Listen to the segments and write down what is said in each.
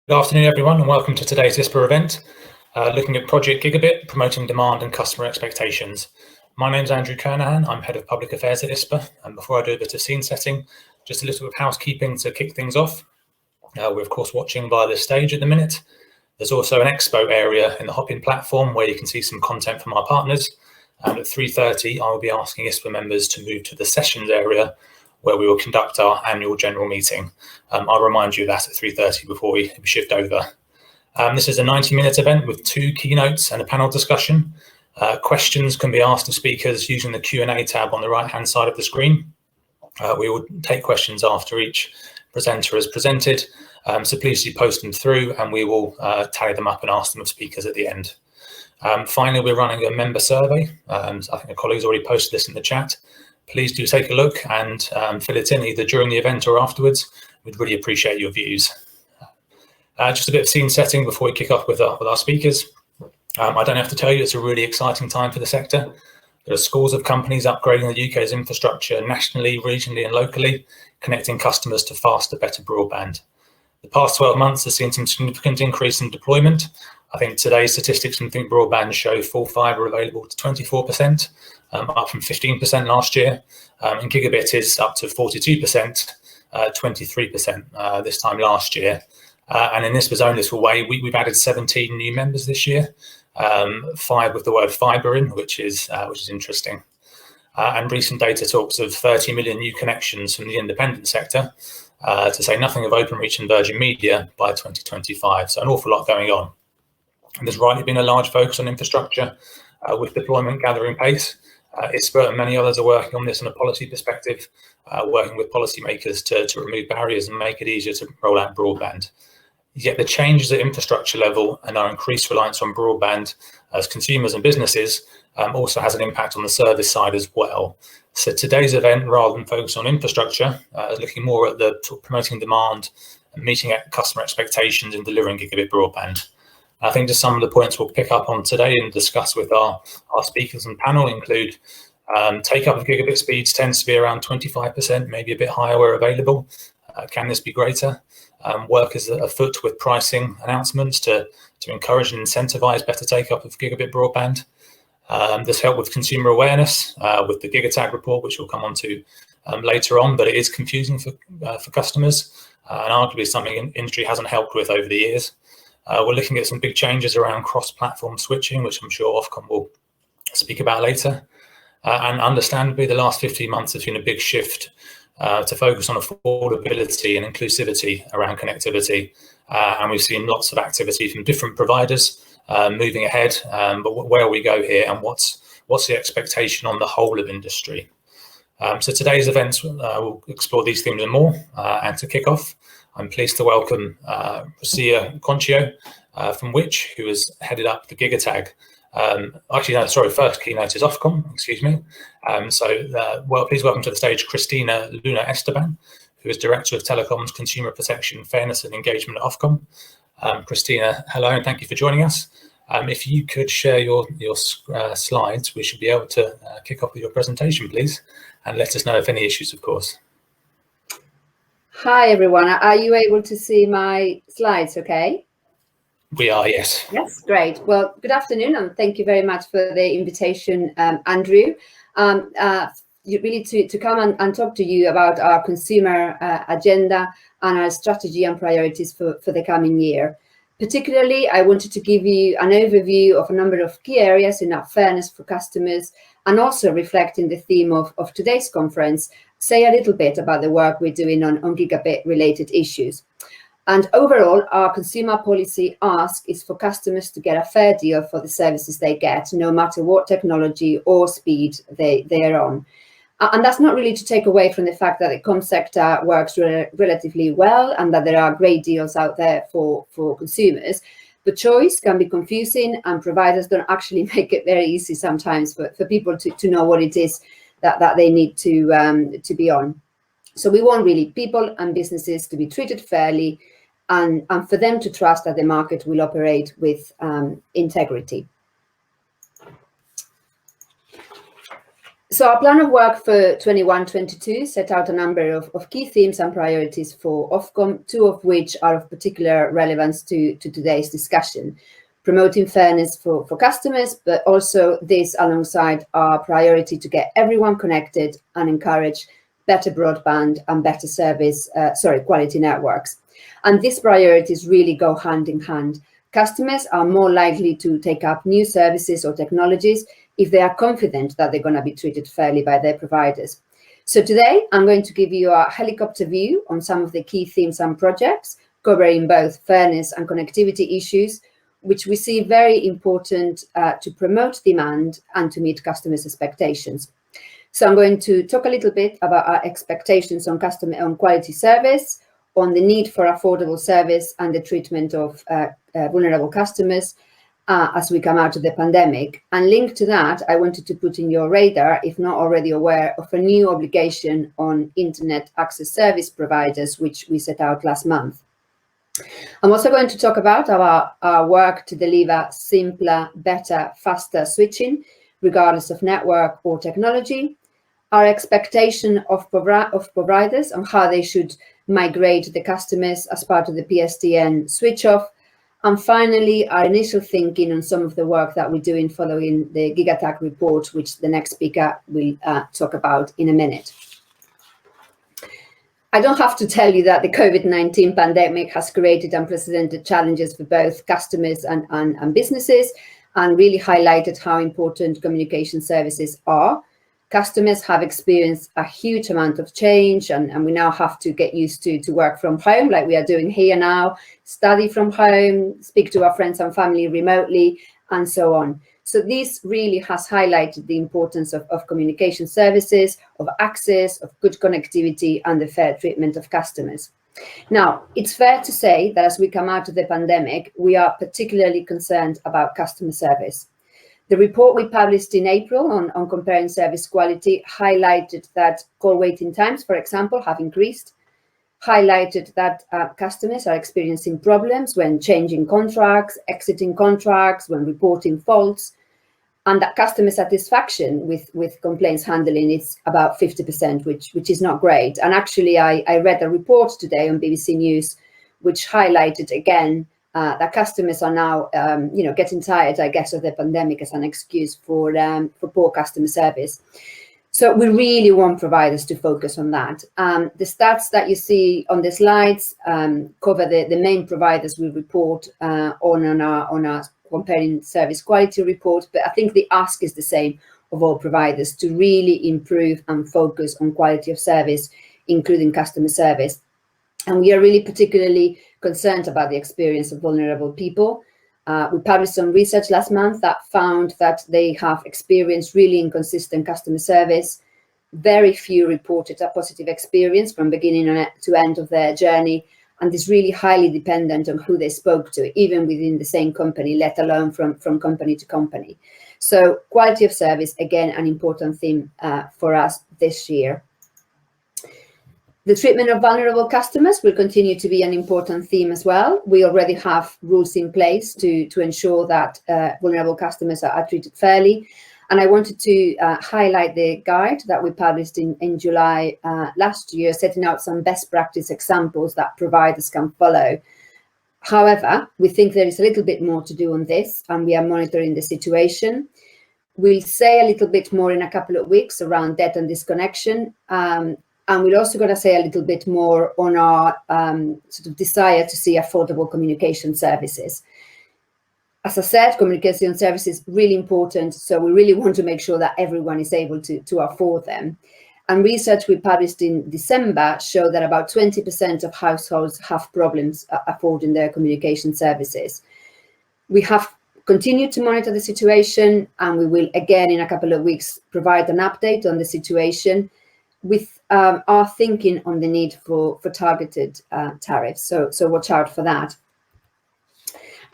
Good afternoon, everyone, and welcome to today's ISPA event, looking at Project Gigabit, promoting demand and customer expectations. My name is Andrew Kernahan. I'm Head of Public Affairs at ISPA, and before I do a bit of scene setting, just a little bit of housekeeping to kick things off. We're, of course, watching via the stage at the minute. There's also an expo area in the Hopin platform where you can see some content from our partners. And at 3:30, I will be asking ISPA members to move to the sessions area where we will conduct our annual general meeting. I'll remind you of that at 3:30 before we shift over. This is a 90-minute event with 2 keynotes and a panel discussion. Questions can be asked of speakers using the Q&A tab on the right-hand side of the screen. We will take questions after each presenter has presented, so please do post them through and we will tally them up and ask them of speakers at the end. Finally, we're running a member survey. I think a colleague's already posted this in the chat. Please do take a look and fill it in either during the event or afterwards. We'd really appreciate your views. Just a bit of scene setting before we kick off with our speakers. I don't have to tell you, it's a really exciting time for the sector. There are scores of companies upgrading the UK's infrastructure nationally, regionally and locally, connecting customers to faster, better broadband. The past 12 months has seen some significant increase in deployment. I think today's statistics from Think Broadband show full fibre available to 24%, up from 15% last year, and Gigabit is up to 42%, 23% this time last year. And in ISPA's own little way, we've added 17 new members this year, 5 with the word fibre in, which is interesting. And recent data talks of 30 million new connections from the independent sector, to say nothing of Openreach and Virgin Media by 2025. So an awful lot going on. And there's rightly been a large focus on infrastructure with deployment gathering pace. ISPA and many others are working on this from a policy perspective, working with policymakers to remove barriers and make it easier to roll out broadband. Yet the changes at infrastructure level and our increased reliance on broadband as consumers and businesses also has an impact on the service side as well. So today's event, rather than focus on infrastructure, is looking more at the promoting demand and meeting customer expectations and delivering gigabit broadband. I think just some of the points we'll pick up on today and discuss with our speakers and panel include take-up of gigabit speeds tends to be around 25%, maybe a bit higher where available. Can this be greater? Work is afoot with pricing announcements to encourage and incentivize better take-up of gigabit broadband. There's help with consumer awareness with the GigaTag report, which we'll come on to later on, but it is confusing for customers and arguably something industry hasn't helped with over the years. We're looking at some big changes around cross-platform switching, which I'm sure Ofcom will speak about later. And understandably, the last 15 months has been a big shift to focus on affordability and inclusivity around connectivity. And we've seen lots of activity from different providers moving ahead. But where we go here and what's the expectation on the whole of industry? So today's events will explore these themes and more. And to kick off, I'm pleased to welcome Rocio Concha from Which, who has headed up the GigaTag. First keynote is Ofcom, excuse me. Please welcome to the stage Cristina Luna-Esteban, who is Director of Telecoms, Consumer Protection, Fairness and Engagement at Ofcom. Cristina, hello and thank you for joining us. If you could share your slides, we should be able to kick off with your presentation, please, and let us know if any issues, of course. Hi, everyone. Are you able to see my slides okay? We are, yes. Yes, great. Well, good afternoon, and thank you very much for the invitation, Andrew. Really to come and talk to you about our consumer agenda and our strategy and priorities for the coming year. Particularly, I wanted to give you an overview of a number of key areas in our fairness for customers, and also reflecting the theme of today's conference, say a little bit about the work we're doing on gigabit-related issues. And overall, our consumer policy ask is for customers to get a fair deal for the services they get, no matter what technology or speed they are on. And that's not really to take away from the fact that the comms sector works relatively well and that there are great deals out there for consumers. But choice can be confusing and providers don't actually make it very easy sometimes for people to know what it is that they need to be on. So we want really people and businesses to be treated fairly and for them to trust that the market will operate with integrity. So our plan of work for 21-22 set out a number of key themes and priorities for Ofcom, two of which are of particular relevance to today's discussion. Promoting fairness for customers, but also this alongside our priority to get everyone connected and encourage better broadband and better quality networks. And these priorities really go hand in hand. Customers are more likely to take up new services or technologies if they are confident that they're going to be treated fairly by their providers. So today, I'm going to give you a helicopter view on some of the key themes and projects, covering both fairness and connectivity issues, which we see very important to promote demand and to meet customers' expectations. So I'm going to talk a little bit about our expectations on quality service, on the need for affordable service and the treatment of vulnerable customers as we come out of the pandemic. And linked to that, I wanted to put in your radar, if not already aware, of a new obligation on internet access service providers, which we set out last month. I'm also going to talk about our work to deliver simpler, better, faster switching, regardless of network or technology, our expectation of providers on how they should migrate the customers as part of the PSTN switch off, and finally, our initial thinking on some of the work that we're doing following the GigaTech report, which the next speaker will talk about in a minute. I don't have to tell you that the COVID-19 pandemic has created unprecedented challenges for both customers and businesses, and really highlighted how important communication services are. Customers have experienced a huge amount of change, and we now have to get used to work from home, like we are doing here now, study from home, speak to our friends and family remotely, and so on. So this really has highlighted the importance of communication services, of access, of good connectivity, and the fair treatment of customers. Now, it's fair to say that as we come out of the pandemic, we are particularly concerned about customer service. The report we published in April on comparing service quality highlighted that call waiting times, for example, have increased, highlighted that customers are experiencing problems when changing contracts, exiting contracts, when reporting faults, and that customer satisfaction with complaints handling is about 50%, which is not great. And actually, I read a report today on BBC News, which highlighted again that customers are now, getting tired, I guess, of the pandemic as an excuse for poor customer service. So we really want providers to focus on that. The stats that you see on the slides cover the main providers we report on our comparing service quality report, but I think the ask is the same of all providers to really improve and focus on quality of service, including customer service. And we are really particularly concerned about the experience of vulnerable people. We published some research last month that found that they have experienced really inconsistent customer service. Very few reported a positive experience from beginning to end of their journey, and is really highly dependent on who they spoke to, even within the same company, let alone from company to company. So quality of service, again, an important theme for us this year. The treatment of vulnerable customers will continue to be an important theme as well. We already have rules in place to ensure that vulnerable customers are treated fairly. And I wanted to highlight the guide that we published in July last year, setting out some best practice examples that providers can follow. However, we think there is a little bit more to do on this, and we are monitoring the situation. We'll say a little bit more in a couple of weeks around debt and disconnection. And we're also going to say a little bit more on our sort of desire to see affordable communication services. As I said, communication services is really important, so we really want to make sure that everyone is able to afford them. And research we published in December showed that about 20% of households have problems affording their communication services. We have continued to monitor the situation, and we will again in a couple of weeks provide an update on the situation with our thinking on the need for targeted tariffs. So watch out for that.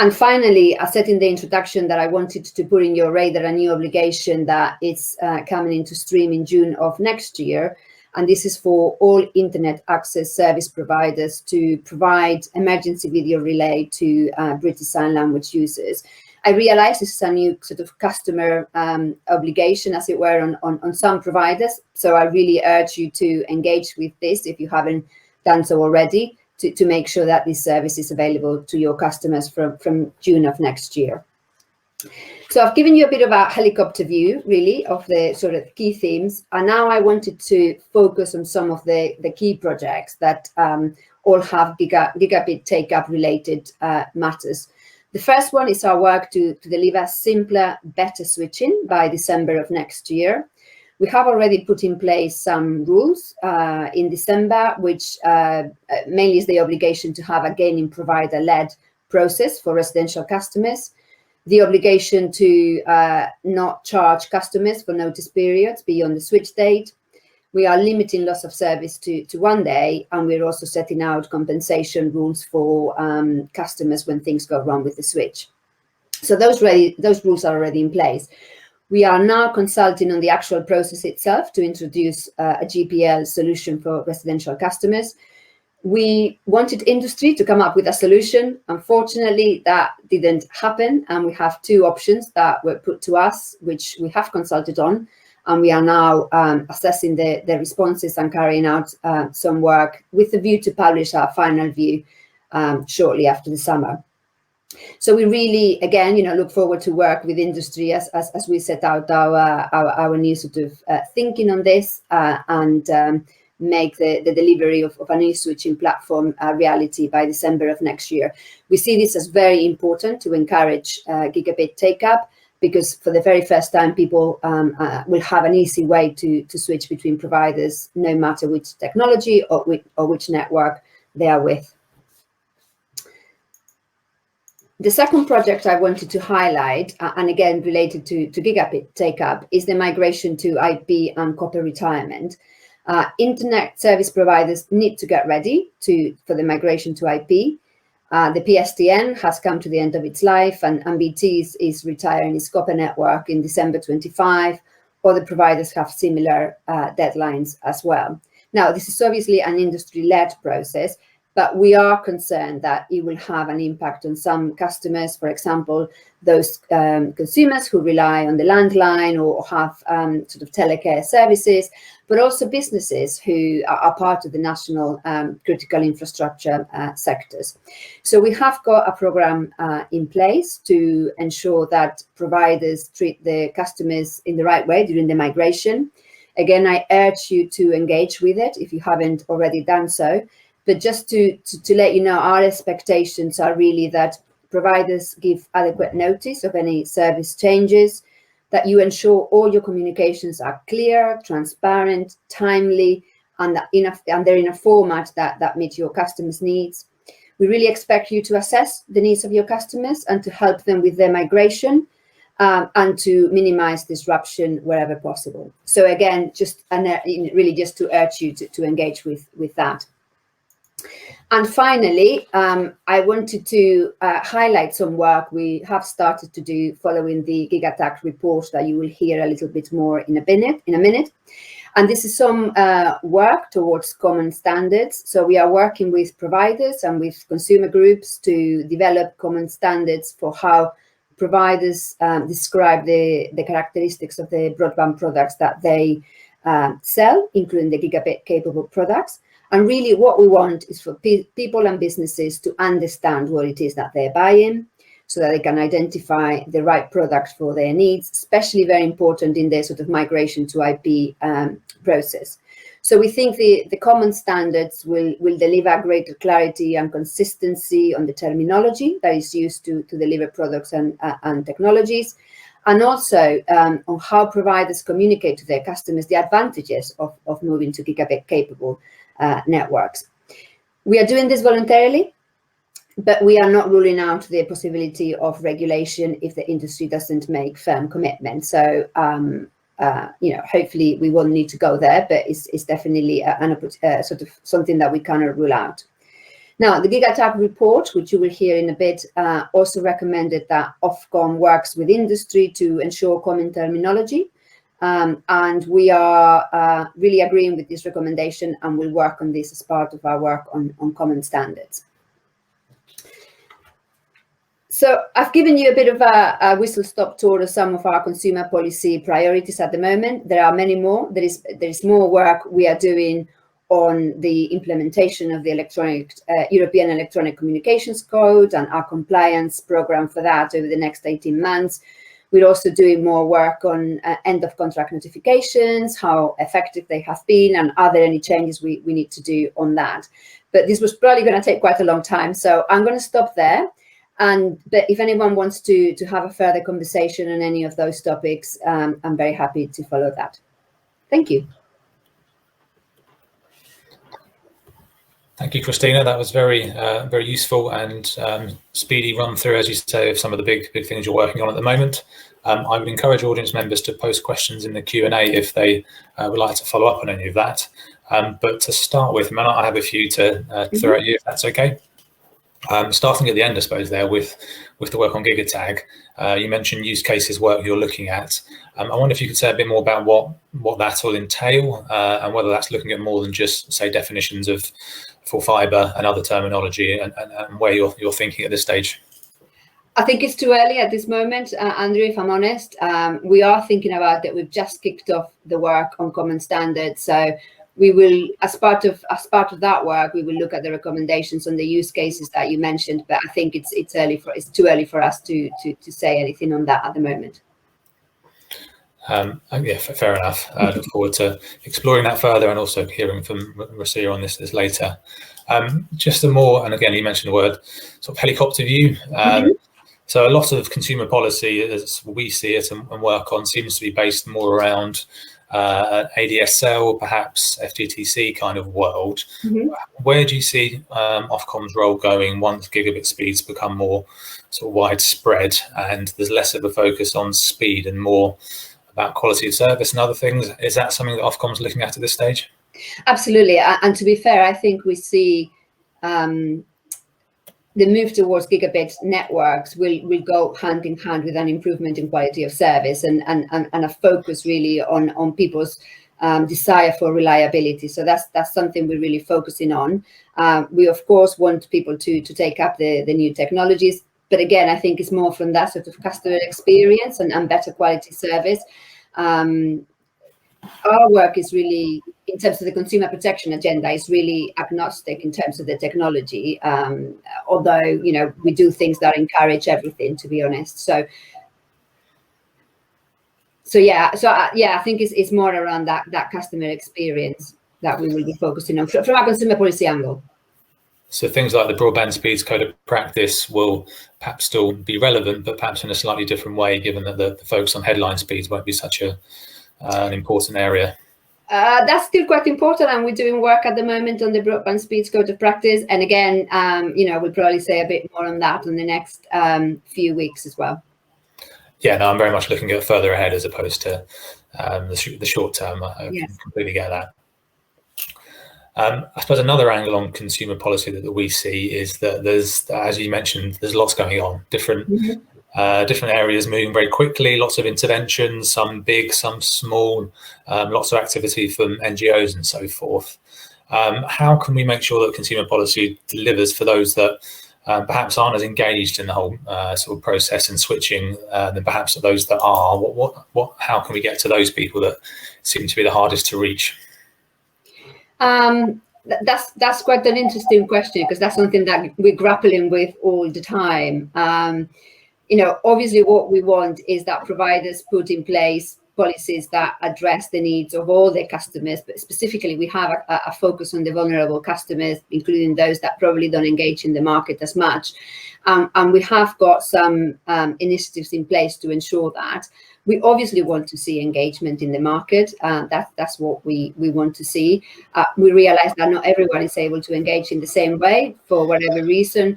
And finally, I said in the introduction that I wanted to put in your radar a new obligation that is coming into stream in June of next year. And this is for all internet access service providers to provide emergency video relay to British Sign Language users. I realize this is a new sort of customer obligation, as it were, on some providers. So I really urge you to engage with this if you haven't done so already, to make sure that this service is available to your customers from June of next year. So I've given you a bit of a helicopter view, really, of the sort of key themes. And now I wanted to focus on some of the key projects that all have gigabit take-up related matters. The first one is our work to deliver simpler, better switching by December of next year. We have already put in place some rules in December, which mainly is the obligation to have a gaining provider-led process for residential customers, the obligation to not charge customers for notice periods beyond the switch date. We are limiting loss of service to 1 day, and we're also setting out compensation rules for customers when things go wrong with the switch. So those rules are already in place. We are now consulting on the actual process itself to introduce a GPL solution for residential customers. We wanted industry to come up with a solution. Unfortunately, that didn't happen, and we have two options that were put to us, which we have consulted on, and we are now assessing the responses and carrying out some work with the view to publish our final view shortly after the summer. So we really, again, look forward to work with industry as we set out our new sort of thinking on this and make the delivery of a new switching platform a reality by December of next year. We see this as very important to encourage gigabit take-up, because for the very first time, people will have an easy way to switch between providers, no matter which technology or which network they are with. The second project I wanted to highlight, and again related to gigabit take-up, is the migration to IP and copper retirement. Internet service providers need to get ready for the migration to IP. The PSTN has come to the end of its life, and BT is retiring its copper network in December 25. Other providers have similar deadlines as well. Now, this is obviously an industry-led process, but we are concerned that it will have an impact on some customers, for example, those consumers who rely on the landline or have sort of telecare services, but also businesses who are part of the national critical infrastructure sectors. So we have got a program in place to ensure that providers treat the customers in the right way during the migration. Again, I urge you to engage with it if you haven't already done so. But just to let you know, our expectations are really that providers give adequate notice of any service changes, that you ensure all your communications are clear, transparent, timely, and they're in a format that meets your customers' needs. We really expect you to assess the needs of your customers and to help them with their migration and to minimize disruption wherever possible. So again, really just to urge you to engage with that. And finally, I wanted to highlight some work we have started to do following the GigaTac report that you will hear a little bit more in a minute. And this is some work towards common standards. So we are working with providers and with consumer groups to develop common standards for how providers describe the characteristics of the broadband products that they sell, including the gigabit-capable products. And really what we want is for people and businesses to understand what it is that they're buying so that they can identify the right product for their needs, especially very important in their sort of migration to IP process. So we think the common standards will deliver greater clarity and consistency on the terminology that is used to deliver products and technologies, and also on how providers communicate to their customers the advantages of moving to gigabit-capable networks. We are doing this voluntarily, but we are not ruling out the possibility of regulation if the industry doesn't make firm commitments. So, hopefully we won't need to go there, but it's definitely sort of something that we cannot rule out. Now, the GigaTac report, which you will hear in a bit, also recommended that Ofcom works with industry to ensure common terminology. And we are really agreeing with this recommendation, and we'll work on this as part of our work on common standards. So I've given you a bit of a whistle-stop tour of some of our consumer policy priorities at the moment. There are many more. There is more work we are doing on the implementation of the European Electronic Communications Code and our compliance program for that over the next 18 months. We're also doing more work on end of contract notifications, how effective they have been, and are there any changes we need to do on that. But this was probably going to take quite a long time, so I'm going to stop there. But if anyone wants to have a further conversation on any of those topics, I'm very happy to follow that. Thank you. Thank you, Cristina. That was very useful and speedy run through, as you say, of some of the big things you're working on at the moment. I would encourage audience members to post questions in the Q&A if they would like to follow up on any of that. But to start with, I have a few to throw at you, if that's okay. Starting at the end, I suppose, there with the work on GigaTag, you mentioned use cases work you're looking at. I wonder if you could say a bit more about what that will entail and whether that's looking at more than just, say, definitions of full fibre and other terminology and where you're thinking at this stage. I think it's too early at this moment, Andrew, if I'm honest. We are thinking about that. We've just kicked off the work on common standards. So we will, as part of that work, we will look at the recommendations on the use cases that you mentioned. But I think it's too early for us to say anything on that at the moment. Yeah, fair enough. I look forward to exploring that further and also hearing from Rocio on this later. Just a more, and again, you mentioned the word sort of helicopter view. So a lot of consumer policy, as we see it and work on, seems to be based more around ADSL, perhaps FTTC kind of world. Where do you see Ofcom's role going once gigabit speeds become more sort of widespread and there's less of a focus on speed and more about quality of service and other things? Is that something that Ofcom's looking at this stage? Absolutely. And to be fair, I think we see the move towards gigabit networks will go hand in hand with an improvement in quality of service and a focus really on people's desire for reliability. So that's something we're really focusing on. We of course want people to take up the new technologies, but again, I think it's more from that sort of customer experience and better quality service. Our work is really, in terms of the consumer protection agenda, is really agnostic in terms of the technology, although, you know, we do things that encourage everything, to be honest. So yeah, I think it's more around that customer experience that we will be focusing on from our consumer policy angle. So things like the broadband speeds code of practice will perhaps still be relevant, but perhaps in a slightly different way, given that the focus on headline speeds won't be such an important area. That's still quite important, and we're doing work at the moment on the broadband speeds code of practice. And again, you know, we'll probably say a bit more on that in the next few weeks as well. Yeah, no, I'm very much looking at further ahead as opposed to the short term. I completely get that. I suppose another angle on consumer policy that we see is that there's, as you mentioned, there's lots going on, different areas moving very quickly, lots of interventions, some big, some small, lots of activity from NGOs and so forth. How can we make sure that consumer policy delivers for those that perhaps aren't as engaged in the whole sort of process and switching than perhaps those that are? How can we get to those people that seem to be the hardest to reach? That's quite an interesting question, because that's something that we're grappling with all the time. You know, obviously what we want is that providers put in place policies that address the needs of all their customers, but specifically we have a focus on the vulnerable customers, including those that probably don't engage in the market as much. And we have got some initiatives in place to ensure that. We obviously want to see engagement in the market. That's what we want to see. We realize that not everyone is able to engage in the same way for whatever reason,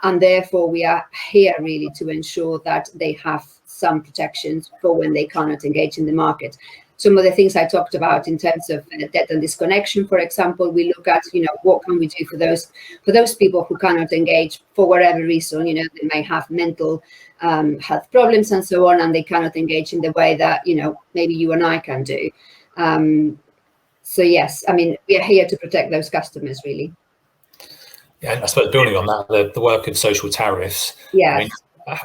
and therefore we are here really to ensure that they have some protections for when they cannot engage in the market. Some of the things I talked about in terms of debt and disconnection, for example, we look at, you know, what can we do for those people who cannot engage for whatever reason. You know, they may have mental health problems and so on, and they cannot engage in the way that, you know, maybe you and I can do. So yes, I mean, we are here to protect those customers, really. Yeah, I suppose building on that, the work of social tariffs. Yeah. I mean,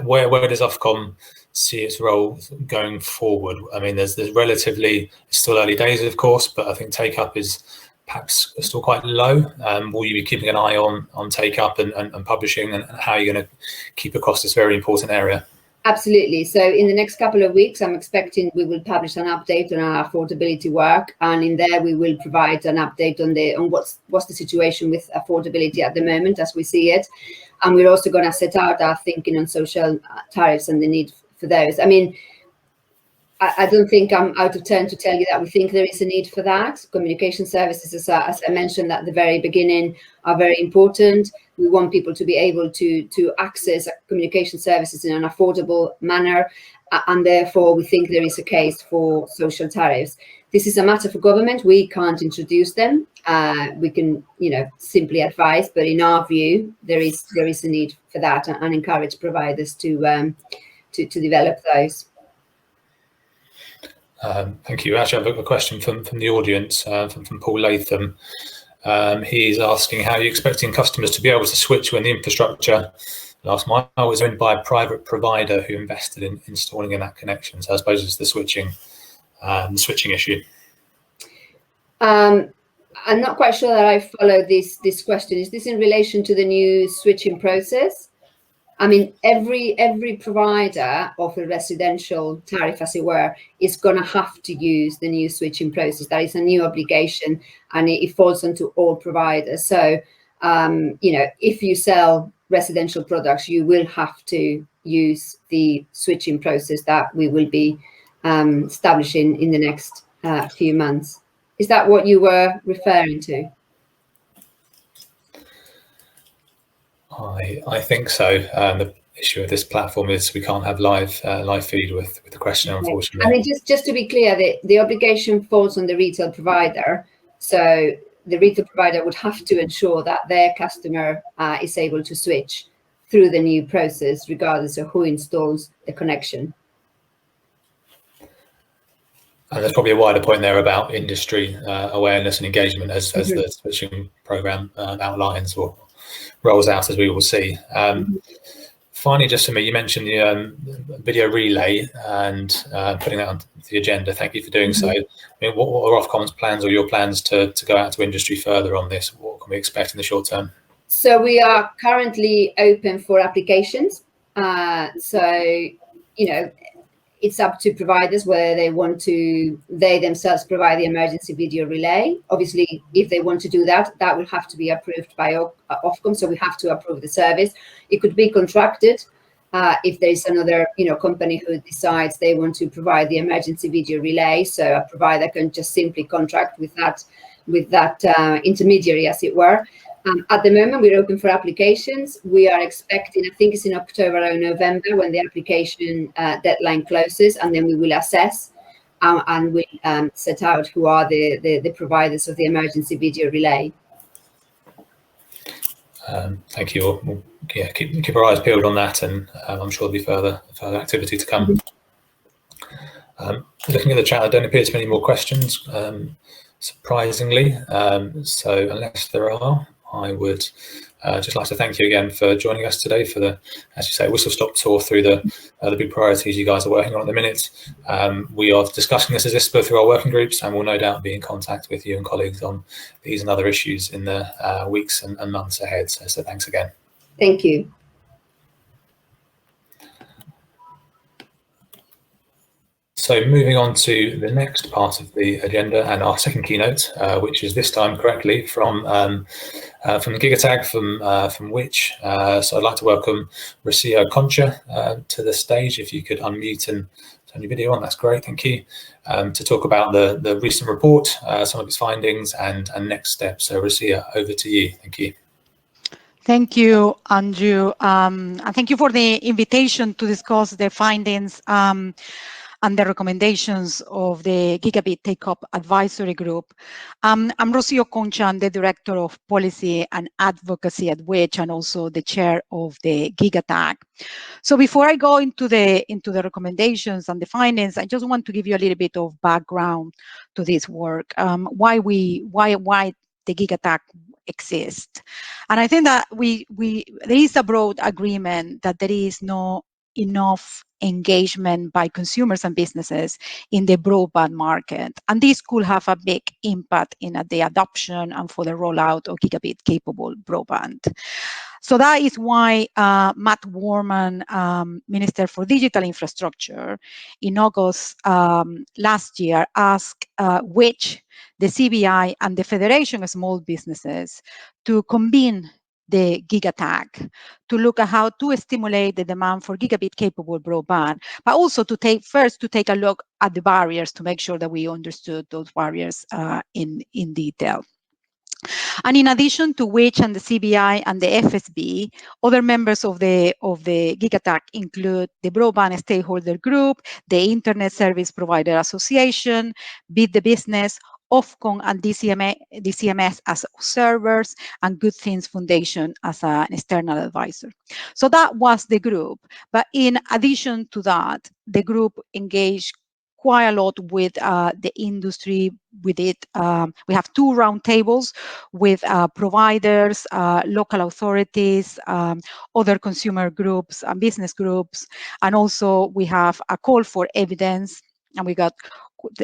where does Ofcom see its role going forward? I mean, there's relatively, it's still early days, of course, but I think take up is perhaps still quite low. Will you be keeping an eye on take up and publishing, and how you're going to keep across this very important area? Absolutely. So in the next couple of weeks, I'm expecting we will publish an update on our affordability work, and in there we will provide an update on what's the situation with affordability at the moment as we see it. And we're also going to set out our thinking on social tariffs and the need for those. I mean, I don't think I'm out of turn to tell you that we think there is a need for that. Communication services, as I mentioned at the very beginning, are very important. We want people to be able to access communication services in an affordable manner, and therefore we think there is a case for social tariffs. This is a matter for government. We can't introduce them. We can, simply advise, but in our view, there is a need for that, and encourage providers to develop those. Thank you. Actually, I have a question from the audience, from Paul Latham. He's asking, how are you expecting customers to be able to switch when the infrastructure last mile was owned by a private provider who invested in installing in that connection? So I suppose it's the switching issue. I'm not quite sure that I follow this question. Is this in relation to the new switching process? I mean, every provider of a residential tariff, as it were, is going to have to use the new switching process. That is a new obligation, and it falls onto all providers. So, if you sell residential products, you will have to use the switching process that we will be establishing in the next few months. Is that what you were referring to? I think so. The issue of this platform is we can't have live feed with the question, unfortunately. I mean, just to be clear, the obligation falls on the retail provider. So the retail provider would have to ensure that their customer is able to switch through the new process, regardless of who installs the connection. And there's probably a wider point there about industry awareness and engagement as the switching program outlines or rolls out, as we will see. Finally, just for me, you mentioned the video relay and putting that on the agenda. Thank you for doing so. I mean, what are Ofcom's plans, or your plans to go out to industry further on this? What can we expect in the short term? So we are currently open for applications. It's up to providers whether they themselves provide the emergency video relay. Obviously, if they want to do that, that will have to be approved by Ofcom, so we have to approve the service. It could be contracted if there is another company who decides they want to provide the emergency video relay, so a provider can just simply contract with that intermediary, as it were. At the moment, we're open for applications. We are expecting, I think it's in October or November, when the application deadline closes, and then we will assess and we'll set out who are the providers of the emergency video relay. Thank you. We'll keep our eyes peeled on that, and I'm sure there'll be further activity to come. Looking at the chat, there don't appear to be any more questions, surprisingly. So unless there are, I would just like to thank you again for joining us today for the, as you say, whistle-stop tour through the big priorities you guys are working on at the minute. We are discussing this as ISPA through our working groups, and we'll no doubt be in contact with you and colleagues on these and other issues in the weeks and months ahead. So thanks again. Thank you. So moving on to the next part of the agenda and our second keynote, which is this time correctly from the Gigatag from Which. So I'd like to welcome Rocio Concha to the stage. If you could unmute and turn your video on, that's great, thank you. To talk about the recent report, some of its findings and next steps. So Rocio, over to you, thank you. Thank you, Andrew. And thank you for the invitation to discuss the findings and the recommendations of the Gigabit Take-Up Advisory Group. I'm Rocio Concha, I'm the Director of Policy and Advocacy at Which, and also the Chair of the Gigatag. So before I go into the recommendations and the findings, I just want to give you a little bit of background to this work, why the Gigatag exist. And I think that there is a broad agreement that there is no enough engagement by consumers and businesses in the broadband market. And this could have a big impact in the adoption and for the rollout of gigabit-capable broadband. So that is why Matt Warman, Minister for Digital Infrastructure, in August last year asked which the CBI and the Federation of Small Businesses to convene the GigaTag to look at how to stimulate the demand for gigabit-capable broadband, but also to take a look at the barriers to make sure that we understood those barriers in detail. And in addition to which and the CBI and the FSB, other members of the GigaTag include the Broadband Stakeholder Group, the Internet Service Provider Association, Beat the Business, Ofcom and DCMS as observers, and Good Things Foundation as an external advisor. So that was the group. But in addition to that, the group engaged quite a lot with the industry. We have 2 roundtables with providers, local authorities, other consumer groups and business groups, and also we have a call for evidence, and we got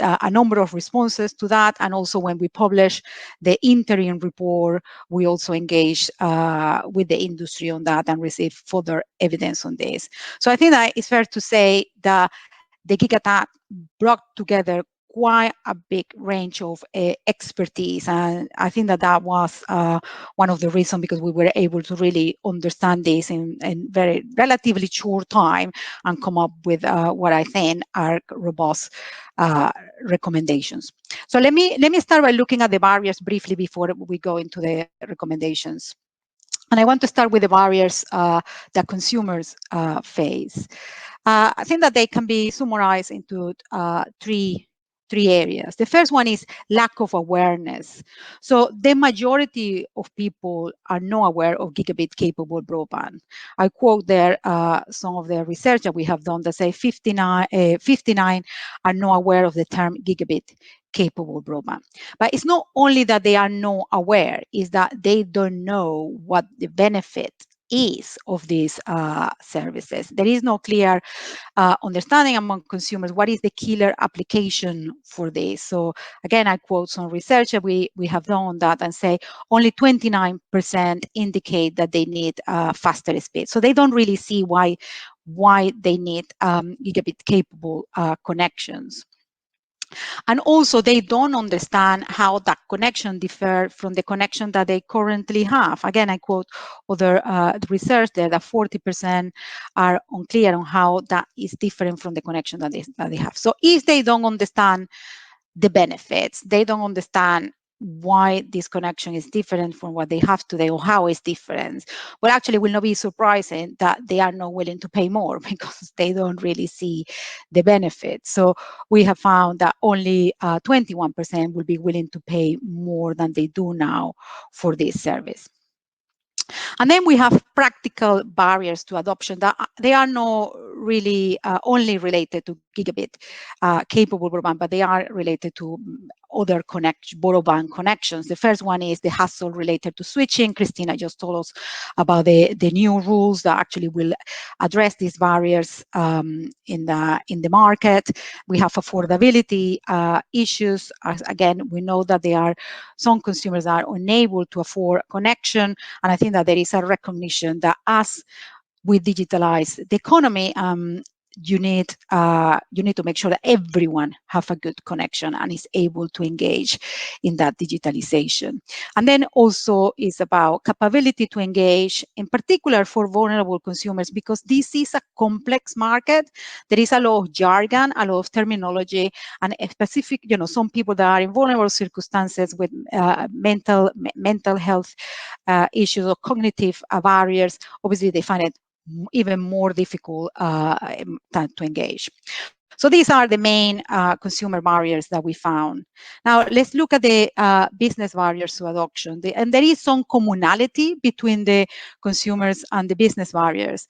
a number of responses to that. And also when we publish the interim report, we also engage with the industry on that and receive further evidence on this. So I think that it's fair to say that the GigaTag brought together quite a big range of expertise, and I think that was one of the reasons, because we were able to really understand this in very relatively short time and come up with what I think are robust recommendations. So let me start by looking at the barriers briefly before we go into the recommendations. And I want to start with the barriers that consumers face. I think that they can be summarized into three areas. The first one is lack of awareness. So the majority of people are not aware of gigabit-capable broadband. I quote there some of the research that we have done that say 59 are not aware of the term gigabit-capable broadband. But it's not only that they are not aware, it's that they don't know what the benefit is of these services. There is no clear understanding among consumers what is the killer application for this. So again, I quote some research that we have done on that and say only 29% indicate that they need faster speed. So they don't really see why they need gigabit capable connections. And also they don't understand how that connection differs from the connection that they currently have. Again, I quote other research there that 40% are unclear on how that is different from the connection that they have. So if they don't understand the benefits, they don't understand why this connection is different from what they have today or how it's different, well, actually will not be surprising that they are not willing to pay more because they don't really see the benefits. So we have found that only 21% will be willing to pay more than they do now for this service. And then we have practical barriers to adoption that they are not really only related to gigabit capable broadband, but they are related to other broadband connections. The first one is the hassle related to switching. Cristina just told us about the new rules that actually will address these barriers in the market. We have affordability issues. Again, we know that there are some consumers are unable to afford connection, and I think that there is a recognition that as we digitalize the economy, you need to make sure that everyone have a good connection and is able to engage in that digitalization. And then also is about capability to engage, in particular for vulnerable consumers, because this is a complex market. There is a lot of jargon, a lot of terminology, and a specific, some people that are in vulnerable circumstances with mental health issues or cognitive barriers, obviously they find it even more difficult to engage. So these are the main consumer barriers that we found. Now let's look at the business barriers to adoption. And there is some commonality between the consumers and the business barriers.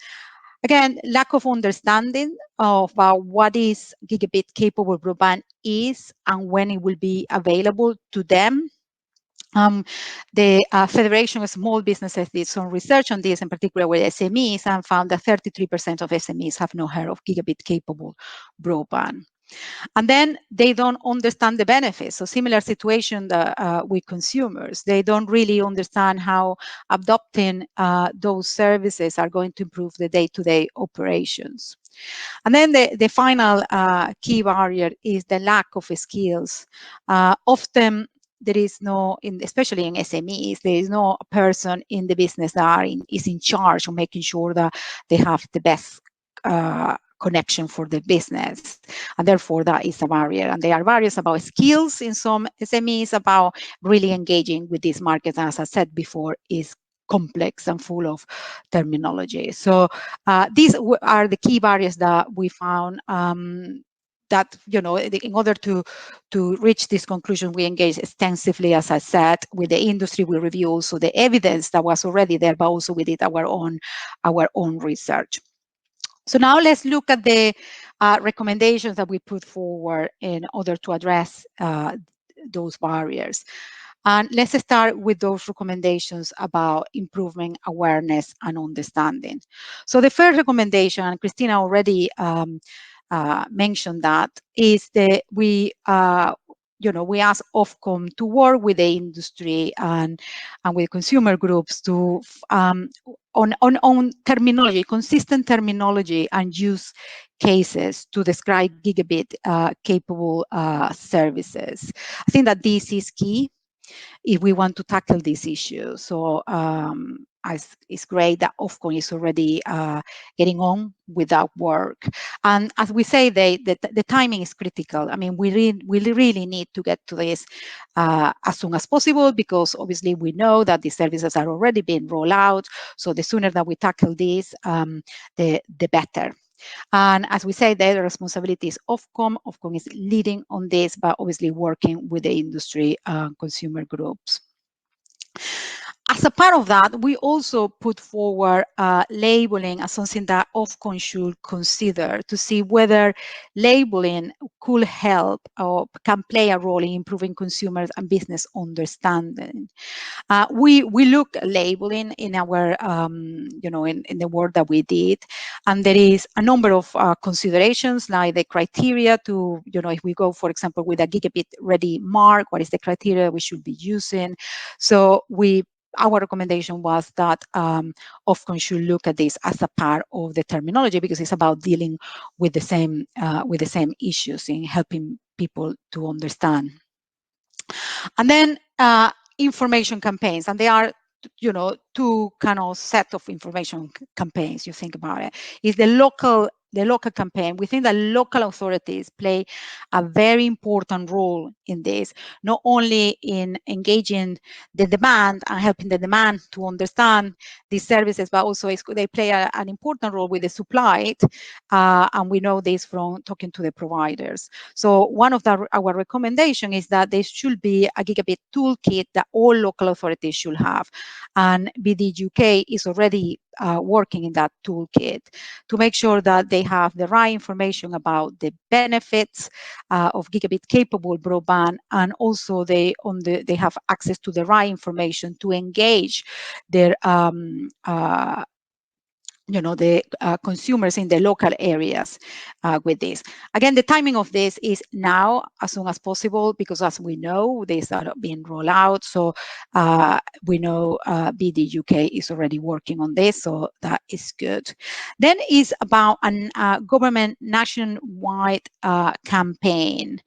Again, lack of understanding of what is gigabit capable broadband is and when it will be available to them. The Federation of Small Businesses did some research on this, in particular with SMEs, and found that 33% of SMEs have not heard of gigabit-capable broadband. And then they don't understand the benefits. So similar situation with consumers. They don't really understand how adopting those services are going to improve the day-to-day operations. And then the final key barrier is the lack of skills. Often there is no, especially in SMEs, there is no person in the business that is in charge of making sure that they have the best connection for the business, and therefore that is a barrier. And there are barriers about skills in some SMEs about really engaging with these markets. As I said before, is complex and full of terminology. So these are the key barriers that we found. That, you know, in order to reach this conclusion, we engaged extensively, as I said, with the industry. We review also the evidence that was already there, but also we did our own research. So now let's look at the recommendations that we put forward in order to address those barriers. And let's start with those recommendations about improving awareness and understanding. So the first recommendation, and Cristina already mentioned that, is that we ask Ofcom to work with the industry and with consumer groups to on terminology, consistent terminology, and use cases to describe gigabit capable services. I think that this is key if we want to tackle this issue. So it's great that Ofcom is already getting on with that work. And as we say, the timing is critical. I mean, we really need to get to this as soon as possible, because obviously we know that the services are already being rolled out. So the sooner that we tackle this, the better. And as we say, the responsibility is Ofcom. Ofcom is leading on this, but obviously working with the industry consumer groups. As a part of that, we also put forward labeling as something that Ofcom should consider to see whether labeling could help or can play a role in improving consumers and business understanding. We look at labeling in our, in the work that we did, and there is a number of considerations, like the criteria to, if we go, for example, with a gigabit ready mark, what is the criteria we should be using? So our recommendation was that Ofcom should look at this as a part of the terminology, because it's about dealing with the same issues in helping people to understand. And then information campaigns, and they are, two kind of set of information campaigns. You think about it, is the local campaign. We think that local authorities play a very important role in this, not only in engaging the demand and helping the demand to understand these services, but also they play an important role with the supply. And we know this from talking to the providers. So one of our recommendation is that there should be a gigabit toolkit that all local authorities should have. And BD UK is already working in that toolkit to make sure that they have the right information about the benefits of gigabit capable broadband, and also they have access to the right information to engage their the consumers in the local areas with this. Again, the timing of this is now, as soon as possible, because as we know, these are being rolled out. So we know BD UK is already working on this, so that is good. Then is about a government nationwide campaign.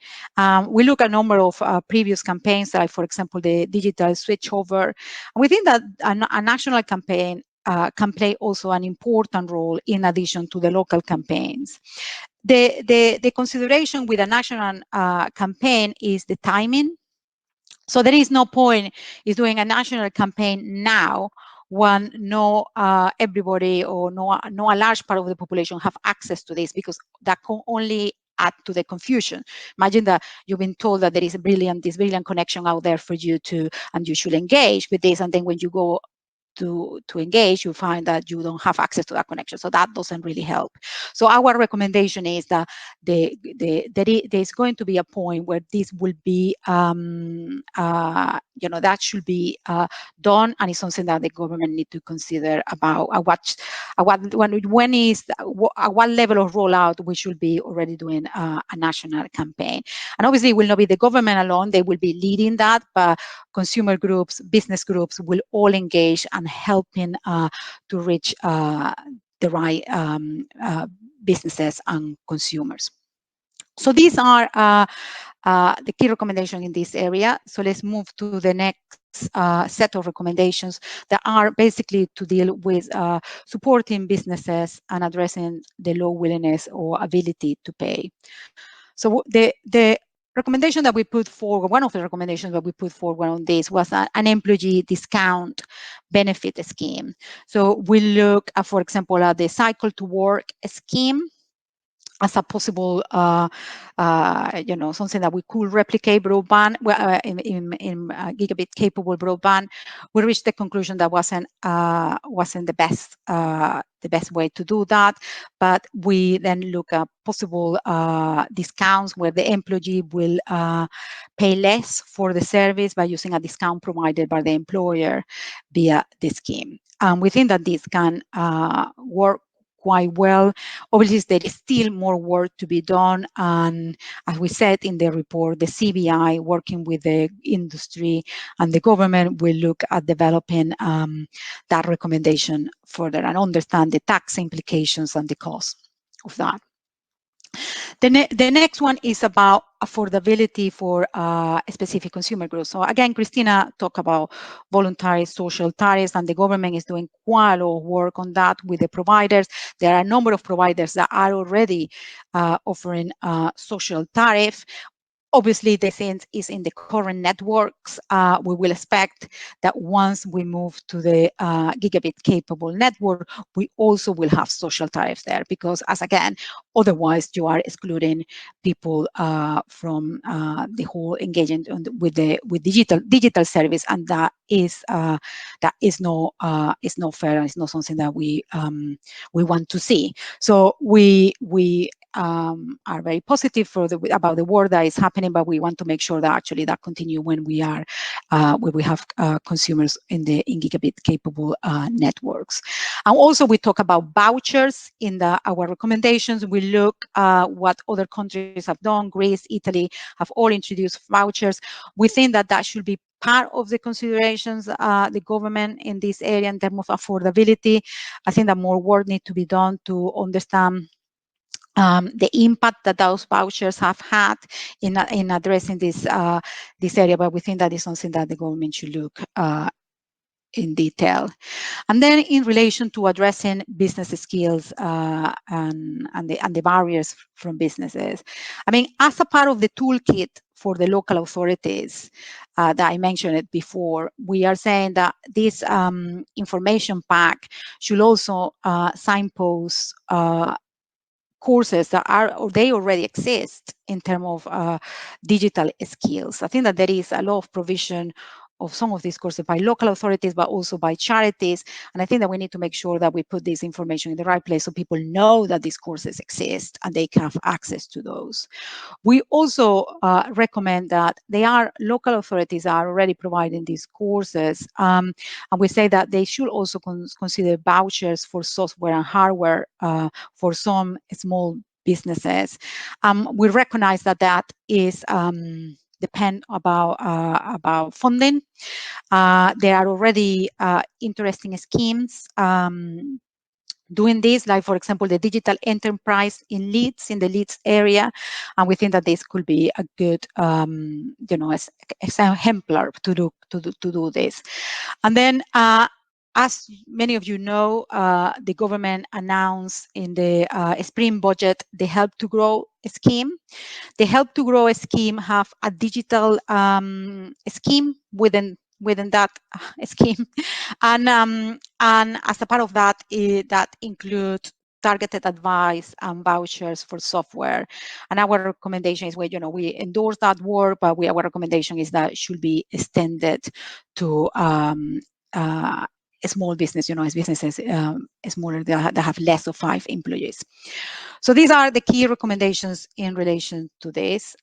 We look at a number of previous campaigns, like, for example, the digital switchover. And we think that a national campaign can play also an important role in addition to the local campaigns. The consideration with a national campaign is the timing. So there is no point in doing a national campaign now when everybody or a large part of the population have access to this, because that can only add to the confusion. Imagine that you've been told that there is this brilliant connection out there for you and you should engage with this, and then when you go to engage, you find that you don't have access to that connection. So that doesn't really help. So our recommendation is that there's going to be a point where this will be, that should be done, and it's something that the government need to consider about what level of rollout we should be already doing a national campaign. And obviously, it will not be the government alone; they will be leading that, but consumer groups, business groups will all engage and helping to reach the right businesses and consumers. So these are the key recommendations in this area. So let's move to the next set of recommendations that are basically to deal with supporting businesses and addressing the low willingness or ability to pay. So the recommendation that we put forward, one of the recommendations that we put forward on this was an employee discount benefit scheme. So we look at, for example, at the cycle to work scheme as a possible, something that we could replicate broadband in gigabit capable broadband. We reached the conclusion that wasn't the best way to do that, but we then look at possible discounts where the employee will pay less for the service by using a discount provided by the employer via the scheme. We think that this can work quite well. Obviously, there is still more work to be done, and as we said in the report, the CBI, working with the industry and the government, will look at developing that recommendation further and understand the tax implications and the cost of that. The next one is about affordability for specific consumer groups. So again, Cristina talked about voluntary social tariffs, and the government is doing quite a lot of work on that with the providers. There are a number of providers that are already offering social tariff. Obviously, the sense is in the current networks. We will expect that once we move to the gigabit capable network, we also will have social tariffs there, because as again, otherwise you are excluding people from the whole engagement with digital service, and that is no fair, and it's not something that we want to see. So we are very positive about the work that is happening, but we want to make sure that actually that continue when we are when we have consumers in gigabit capable networks. And also we talk about vouchers in our recommendations. We look what other countries have done. Greece, Italy have all introduced vouchers. We think that should be part of the considerations the government in this area in terms of affordability. I think that more work needs to be done to understand the impact that those vouchers have had in addressing this area, but we think that is something that the government should look in detail. And then in relation to addressing business skills and the barriers from businesses, I mean, as a part of the toolkit for the local authorities that I mentioned it before, we are saying that this information pack should also signpost courses that they already exist in terms of digital skills. I think that there is a lot of provision of some of these courses by local authorities, but also by charities. And I think that we need to make sure that we put this information in the right place so people know that these courses exist and they can have access to those. We also recommend that local authorities are already providing these courses. And we say that they should also consider vouchers for software and hardware for some small businesses. We recognize that is depend about funding. There are already interesting schemes doing this, like for example, the digital enterprise in the Leeds area, and we think that this could be a good, exemplar to do this. And then, as many of you know, the government announced in the spring budget the Help to Grow scheme. The Help to Grow scheme have a digital scheme within that scheme, and as a part of that, that includes targeted advice and vouchers for software. And our recommendation is we endorse that work, but our recommendation is that it should be extended to small business, as businesses smaller, that have less of 5 employees. So these are the key recommendations in relation to this.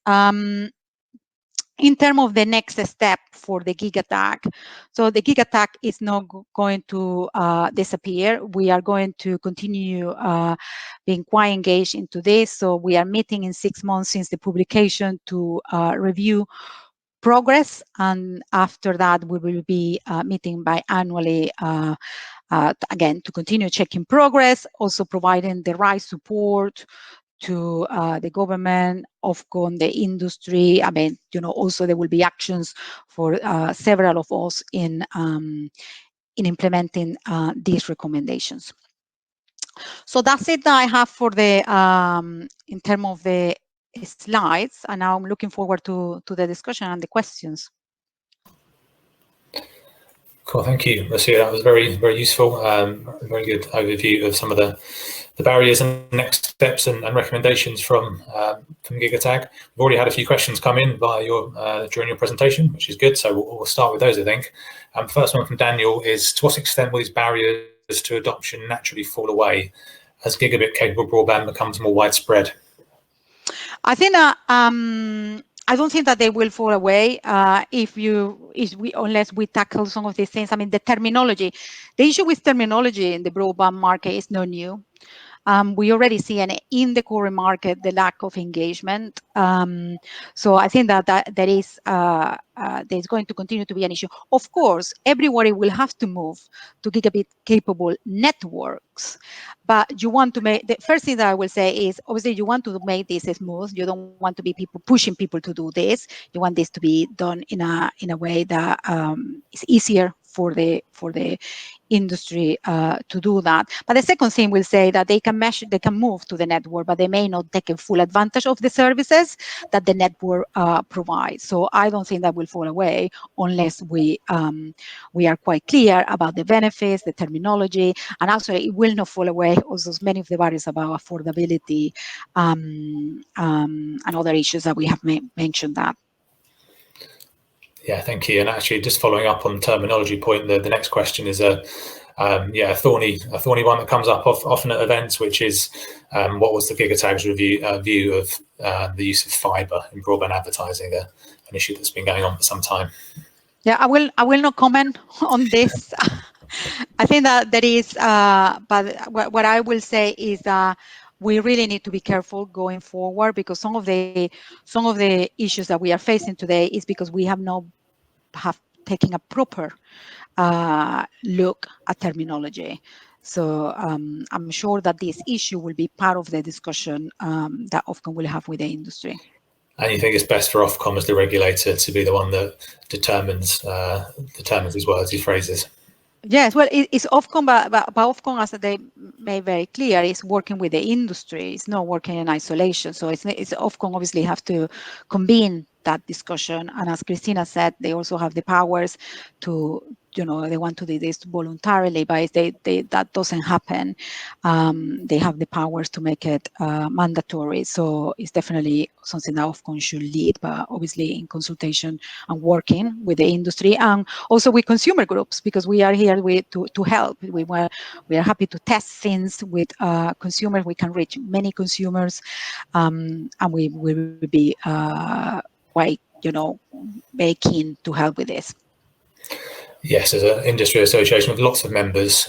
In terms of the next step for the gig attack, so the gig attack is not going to disappear. We are going to continue being quite engaged into this. So we are meeting in 6 months since the publication to review progress, and after that we will be meeting biannually again to continue checking progress, also providing the right support to the government, Ofcom, the industry. I mean, also there will be actions for several of us in implementing these recommendations. So that's it that I have for the in terms of the slides, and now I'm looking forward to the discussion and the questions. Cool, thank you, Rocio. That was very, very useful. Very good overview of some of the barriers and next steps and recommendations from GigaTag. We've already had a few questions come in via during your presentation, which is good. So we'll start with those, I think. First one from Daniel is: to what extent will these barriers to adoption naturally fall away as gigabit-capable broadband becomes more widespread? I think I don't think that they will fall away unless we tackle some of these things. I mean, the issue with terminology in the broadband market is not new. We already see in the core market the lack of engagement. So I think that there's going to continue to be an issue. Of course, everybody will have to move to gigabit-capable networks. But you want to make, the first thing that I will say is, obviously, you want to make this smooth. You don't want to be pushing people to do this. You want this to be done in a way that is easier for the industry to do that. But the second thing will say that they can move to the network, but they may not take a full advantage of the services that the network provides. So I don't think that will fall away unless we are quite clear about the benefits, the terminology, and also it will not fall away also many of the barriers about affordability and other issues that we have mentioned that. Yeah, thank you. And actually, just following up on the terminology point, the next question is a thorny one that comes up often at events, which is what was the GigaTag's view of the use of fibre in broadband advertising, an issue that's been going on for some time. Yeah, I will not comment on this. I think that there is, but what I will say is that we really need to be careful going forward, because some of the issues that we are facing today is because we have taken a proper look at terminology. So I'm sure that this issue will be part of the discussion that Ofcom will have with the industry. And you think it's best for Ofcom as the regulator to be the one that determines these words, these phrases? Yes, well, it's Ofcom, but Ofcom, as they made very clear, is working with the industry. It's not working in isolation. So it's Ofcom obviously have to convene that discussion. And as Cristina said, they also have the powers to, they want to do this voluntarily, but if that doesn't happen, they have the powers to make it mandatory. So it's definitely something that Ofcom should lead, but obviously in consultation and working with the industry and also with consumer groups, because we are here to help. We are happy to test things with consumers. We can reach many consumers, and we will be quite, very keen to help with this. Yes, as an industry association with lots of members,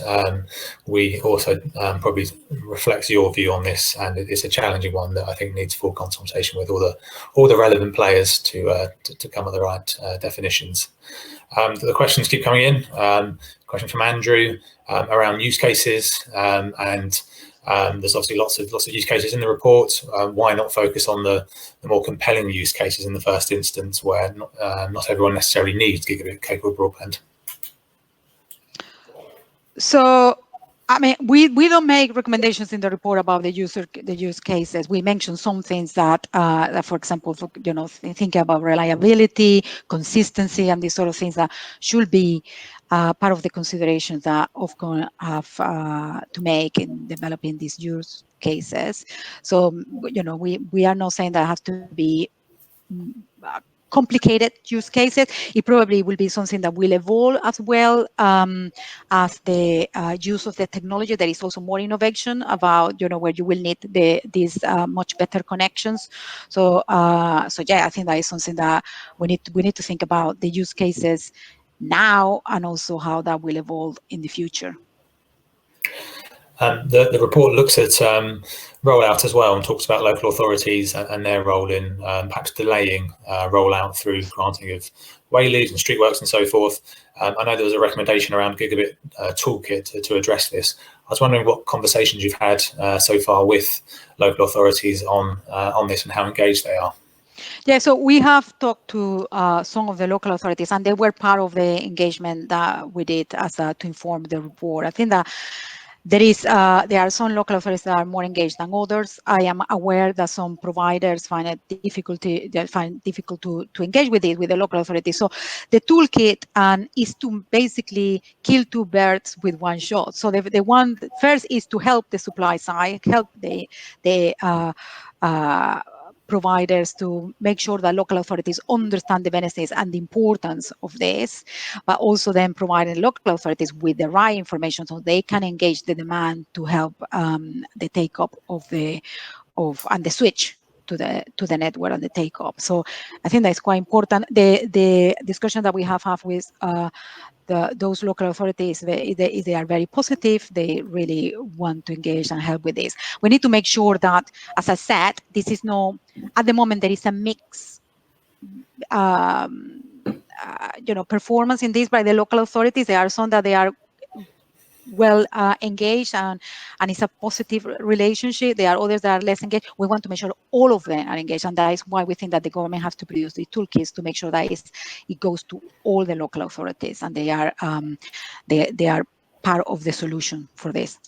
we also probably reflects your view on this, and it's a challenging one that I think needs full consultation with all the relevant players to come up with the right definitions. The questions keep coming in. Question from Andrew around use cases, and there's obviously lots of use cases in the report. Why not focus on the more compelling use cases in the first instance, where not everyone necessarily needs gigabit-capable broadband? So, I mean, we don't make recommendations in the report about the use cases. We mention some things that for example, thinking about reliability, consistency, and these sort of things that should be part of the considerations that Ofcom have to make in developing these use cases. So, we are not saying that it has to be complicated use cases. It probably will be something that will evolve as well as the use of the technology. There is also more innovation about, where you will need these much better connections. So yeah, I think that is something that we need to think about the use cases now and also how that will evolve in the future. The report looks at rollout as well and talks about local authorities and their role in perhaps delaying rollout through granting of way leaves and streetworks and so forth. I know there was a recommendation around Gigabit toolkit to address this. I was wondering what conversations you've had so far with local authorities on this and how engaged they are. Yeah, so we have talked to some of the local authorities, and they were part of the engagement that we did to inform the report. I think that there are some local authorities that are more engaged than others. I am aware that some providers find it difficult to engage with the local authorities. So the toolkit is to basically kill two birds with one shot. So the one first is to help the supply side, help the providers to make sure that local authorities understand the benefits and the importance of this, but also then providing local authorities with the right information so they can engage the demand to help the take-up and the switch to the network and the take-up. So I think that's quite important. The discussion that we have with those local authorities, they are very positive. They really want to engage and help with this. We need to make sure that, as I said, this is at the moment there is a mix performance in this by the local authorities. There are some that they are well engaged and it's a positive relationship. There are others that are less engaged. We want to make sure all of them are engaged, and that is why we think that the government has to produce the toolkits to make sure that it goes to all the local authorities and they are part of the solution for this.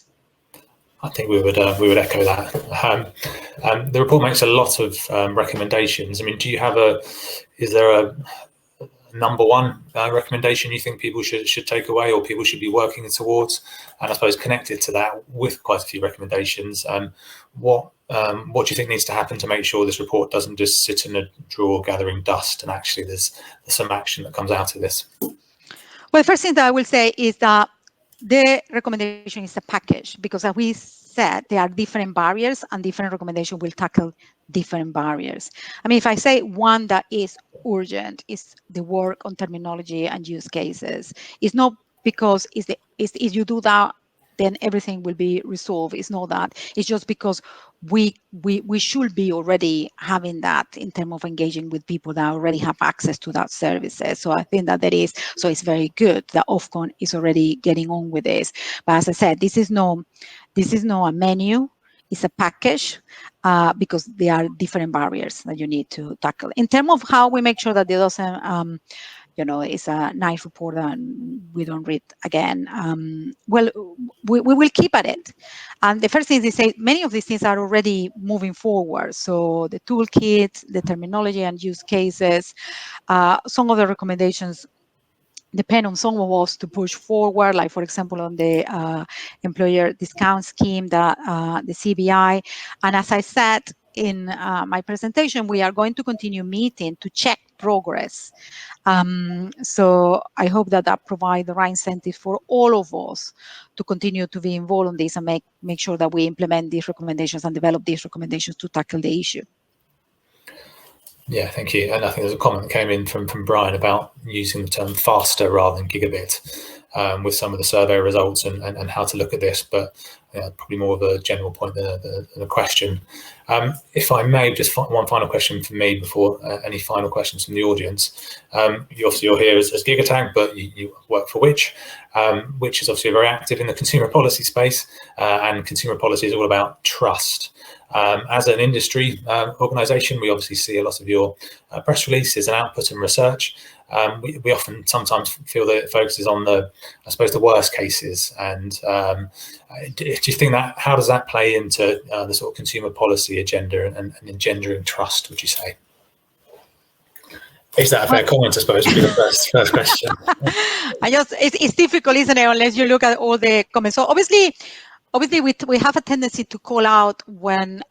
I think we would echo that. The report makes a lot of recommendations. I mean, is there a number one recommendation you think people should take away or people should be working towards? And I suppose connected to that with quite a few recommendations, what do you think needs to happen to make sure this report doesn't just sit in a drawer gathering dust and actually there's some action that comes out of this? Well, the first thing that I will say is that the recommendation is a package, because as we said, there are different barriers and different recommendations will tackle different barriers. I mean, if I say one that is urgent is the work on terminology and use cases. It's not because if you do that, then everything will be resolved. It's not that. It's just because we should be already having that in terms of engaging with people that already have access to that services. So I think that it's very good that Ofcom is already getting on with this. But as I said, this is not a menu. It's a package because there are different barriers that you need to tackle. In terms of how we make sure that it doesn't, it's a nice report and we don't read again. Well, we will keep at it. And the first thing is say many of these things are already moving forward. So the toolkit, the terminology and use cases, some of the recommendations depend on some of us to push forward, like, for example, on the employer discount scheme, the CBI. And as I said in my presentation, we are going to continue meeting to check progress. So I hope that provides the right incentive for all of us to continue to be involved in this and make sure that we implement these recommendations and develop these recommendations to tackle the issue. Yeah, thank you. And I think there's a comment that came in from Brian about using the term faster rather than gigabit with some of the survey results and how to look at this, but probably more of a general point than a question. If I may, just one final question from me before any final questions from the audience. You're here as Gigatag, but you work for Which is obviously very active in the consumer policy space, and consumer policy is all about trust. As an industry organisation, we obviously see a lot of your press releases and output and research. We often sometimes feel that it focuses on the worst cases. And do you think how does that play into the sort of consumer policy agenda and engendering trust, would you say? Is that a fair comment, I suppose, would be the first question? It's difficult, isn't it, unless you look at all the comments. So obviously, obviously we have a tendency to call out when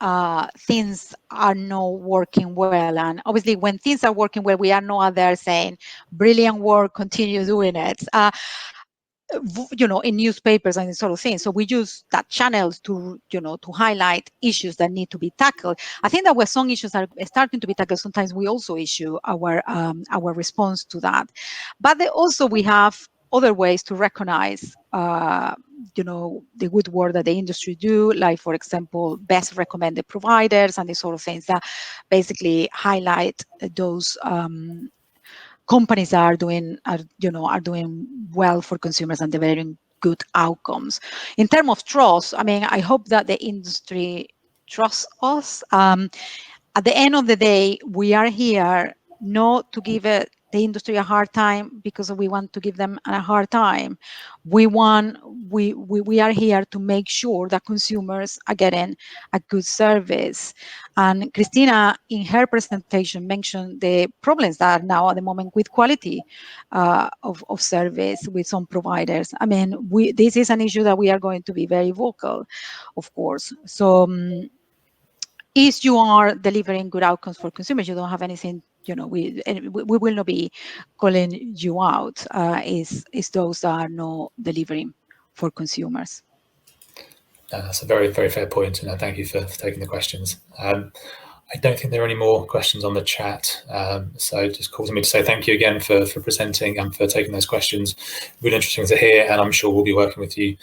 things are not working well, and obviously when things are working well, we are not there saying brilliant work, continue doing it. In newspapers and this sort of thing. So we use that channels to, to highlight issues that need to be tackled. I think that where some issues are starting to be tackled, sometimes we also issue our response to that. But also we have other ways to recognize, the good work that the industry do, like, for example, best recommended providers and these sort of things that basically highlight those companies are doing well for consumers and delivering good outcomes. In terms of trust, I mean, I hope that the industry trusts us. At the end of the day, we are here not to give the industry a hard time because we want to give them a hard time. We are here to make sure that consumers are getting a good service. And Cristina, in her presentation, mentioned the problems that are now at the moment with quality of service with some providers. I mean, this is an issue that we are going to be very vocal, of course. So if you are delivering good outcomes for consumers, you don't have anything, we will not be calling you out is those that are not delivering for consumers. That's a very, very fair point, and thank you for taking the questions. I don't think there are any more questions on the chat, so just causing me to say thank you again for presenting and for taking those questions. Really interesting to hear, and I'm sure we'll be working with you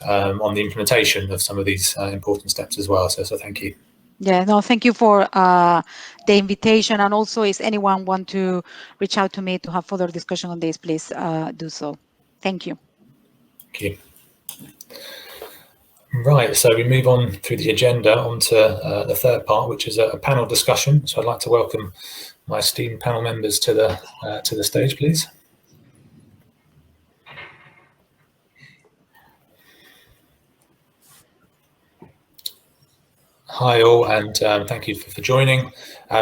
on the implementation of some of these important steps as well, so thank you. Yeah, no, thank you for the invitation, and also if anyone want to reach out to me to have further discussion on this, please do so. Thank you. Thank you. Right, so we move on through the agenda onto the third part, which is a panel discussion. So I'd like to welcome my esteemed panel members to the stage, please. Hi all, and thank you for joining.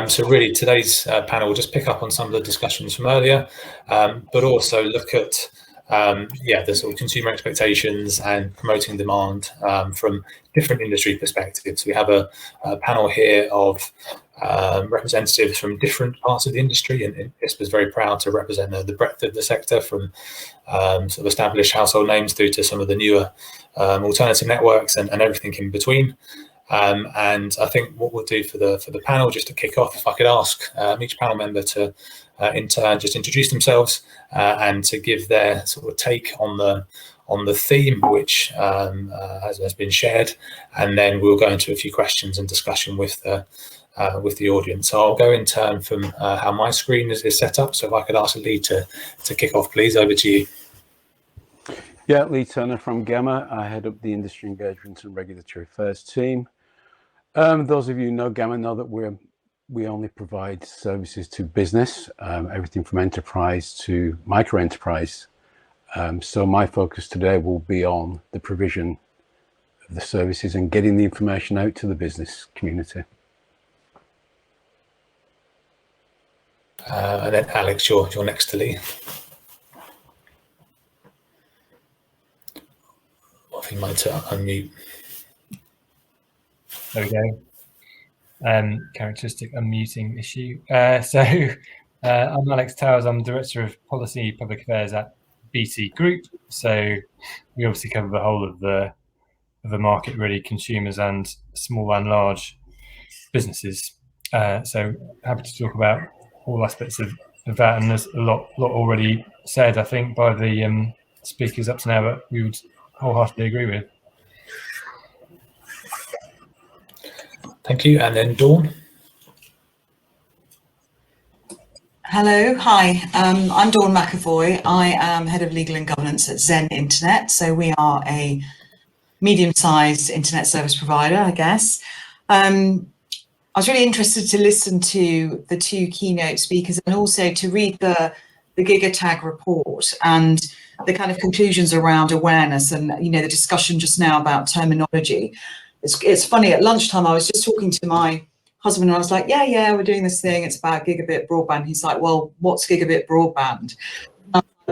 So really today's panel will just pick up on some of the discussions from earlier, but also look at the sort of consumer expectations and promoting demand from different industry perspectives. We have a panel here of representatives from different parts of the industry, and ISPA is very proud to represent the breadth of the sector, from sort of established household names through to some of the newer alternative networks and everything in between. And I think what we'll do for the panel, just to kick off, if I could ask each panel member to in turn just introduce themselves and to give their sort of take on the theme which has been shared, and then we'll go into a few questions and discussion with the audience. So I'll go in turn from how my screen is set up. So if I could ask Lee to kick off, please. Over to you. Yeah, Lee Turner from Gamma. I head up the Industry Engagement and Regulatory Affairs team. Those of you who know Gamma know that we only provide services to business, everything from enterprise to micro enterprise. So my focus today will be on the provision of the services and getting the information out to the business community. And then Alex, you're next to Lee. I think you might unmute. There we go. Characteristic unmuting issue. I'm Alex Towers. I'm Director of Policy Public Affairs at BT Group. So we obviously cover the whole of the market, really, consumers and small and large businesses. So happy to talk about all aspects of that, and there's a lot already said, I think, by the speakers up to now, that we would wholeheartedly agree with. Thank you. And then Dawn. Hello, hi. I'm Dawn McEvoy. I am Head of Legal and Governance at Zen Internet. So we are a medium-sized internet service provider, I guess. I was really interested to listen to the two keynote speakers and also to read the GigaTag report and the kind of conclusions around awareness and, the discussion just now about terminology. It's funny, at lunchtime, I was just talking to my husband and I was like, yeah, we're doing this thing. It's about gigabit broadband. He's like, well, what's gigabit broadband?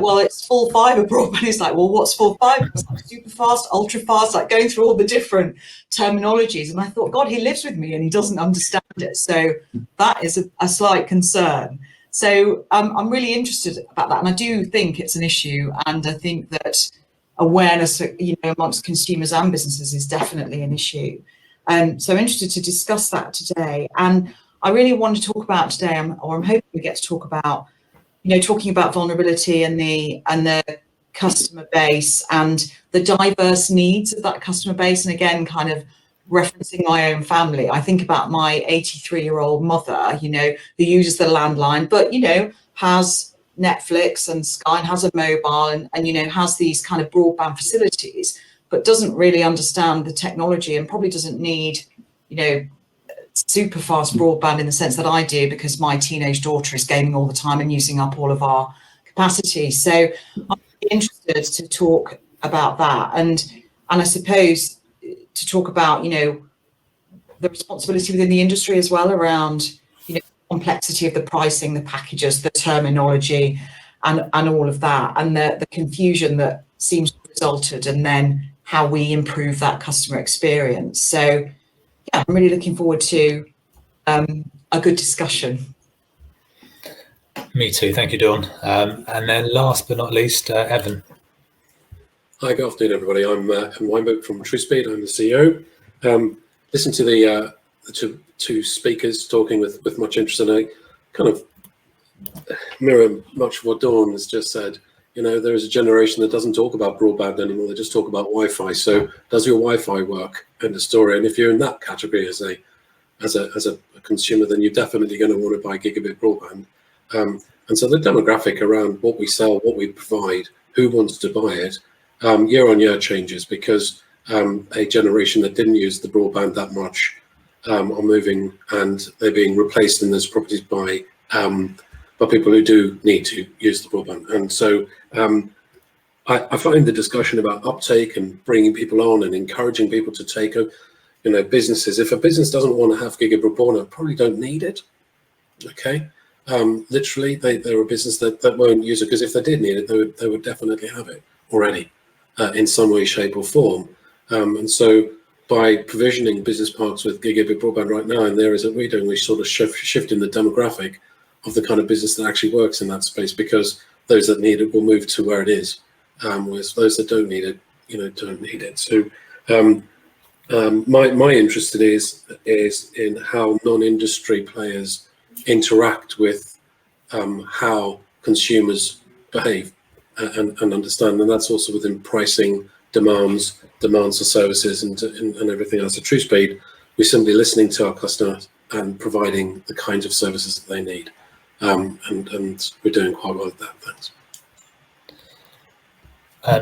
well, it's full fibre broadband. He's like, well, what's full fibre? It's like super fast, ultra fast, like going through all the different terminologies. And I thought, God, he lives with me and he doesn't understand it. So that is a slight concern. So I'm really interested about that. And I do think it's an issue. And I think that awareness, amongst consumers and businesses is definitely an issue. So I'm interested to discuss that today. And I really want to talk about today, or I'm hoping we get to talk about, talking about vulnerability and the customer base and the diverse needs of that customer base. And again, kind of referencing my own family, I think about my 83-year-old mother, who uses the landline, but, has Netflix and Sky and has a mobile and has these kind of broadband facilities, but doesn't really understand the technology and probably doesn't need, super fast broadband in the sense that I do, because my teenage daughter is gaming all the time and using up all of our capacity. So I'm interested to talk about that, and I suppose to talk about the responsibility within the industry as well around complexity of the pricing, the packages, the terminology, and all of that, and the confusion that seems to have resulted, and then how we improve that customer experience. So yeah, I'm really looking forward to a good discussion. Me too. Thank you, Dawn. And then last but not least, Evan. Hi, good afternoon, everybody. I'm Evan Wienburg from Truespeed. I'm the CEO. Listen to the two speakers talking with much interest, and I kind of mirror much of what Dawn has just said. There is a generation that doesn't talk about broadband anymore. They just talk about Wi-Fi. So does your Wi-Fi work? End of story. And if you're in that category as a consumer, then you're definitely going to want to buy gigabit broadband. And so the demographic around what we sell, what we provide, who wants to buy it, year on year changes, because a generation that didn't use the broadband that much are moving, and they're being replaced in those properties by people who do need to use the broadband. And so I find the discussion about uptake and bringing people on and encouraging people to take businesses. If a business doesn't want to have gigabit broadband, probably don't need it. Okay, literally, they're a business that won't use it, because if they did need it, they would definitely have it already in some way, shape, or form. And so by provisioning business parks with gigabit broadband right now, and there is what we're doing, we're sort of shifting the demographic of the kind of business that actually works in that space, because those that need it will move to where it is, whereas those that don't need it, don't need it. So my interest is in how non-industry players interact with how consumers behave and understand, and that's also within pricing, demands for services, and everything else. At Truespeed, we're simply listening to our customers and providing the kinds of services that they need. And we're doing quite well at that. Thanks.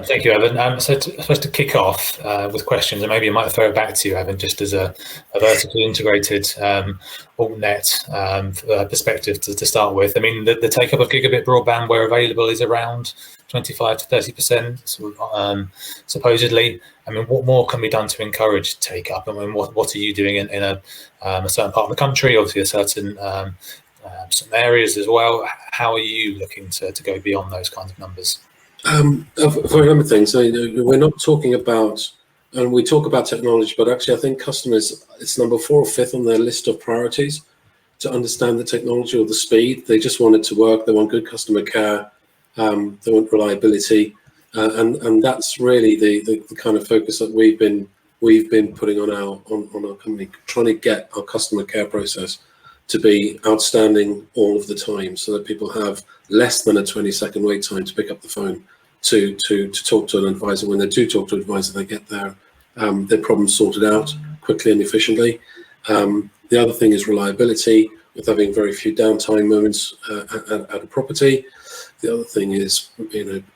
Thank you, Evan. So supposed to kick off with questions, and maybe I might throw it back to you, Evan, just as a vertically integrated altnet perspective to start with. I mean, the take-up of gigabit broadband where available is around 25 to 30%, supposedly. I mean, what more can be done to encourage take-up? I mean, what are you doing in a certain part of the country? Obviously, certain areas as well. How are you looking to go beyond those kinds of numbers? For a number of things, we're not talking about, and we talk about technology, but actually I think customers, it's number 4 or 5th on their list of priorities to understand the technology or the speed. They just want it to work. They want good customer care. They want reliability, and that's really the kind of focus that we've been putting on our company, trying to get our customer care process to be outstanding all of the time, so that people have less than a 20-second wait time to pick up the phone to talk to an advisor. When they do talk to an advisor, they get their problems sorted out quickly and efficiently. The other thing is reliability, with having very few downtime moments at a property. The other thing is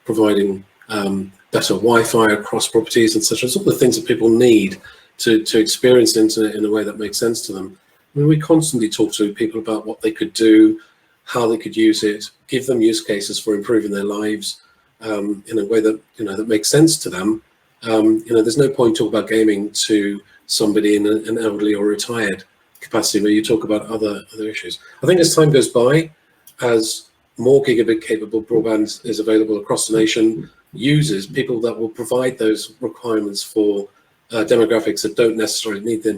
providing better Wi-Fi across properties, etc. It's all the things that people need to experience the internet in a way that makes sense to them. I mean, we constantly talk to people about what they could do, how they could use it, give them use cases for improving their lives in a way that that makes sense to them. There's no point talking about gaming to somebody in an elderly or retired capacity where you talk about other issues. I think as time goes by, as more gigabit capable broadband is available across the nation, users, people that will provide those requirements for demographics that don't necessarily need the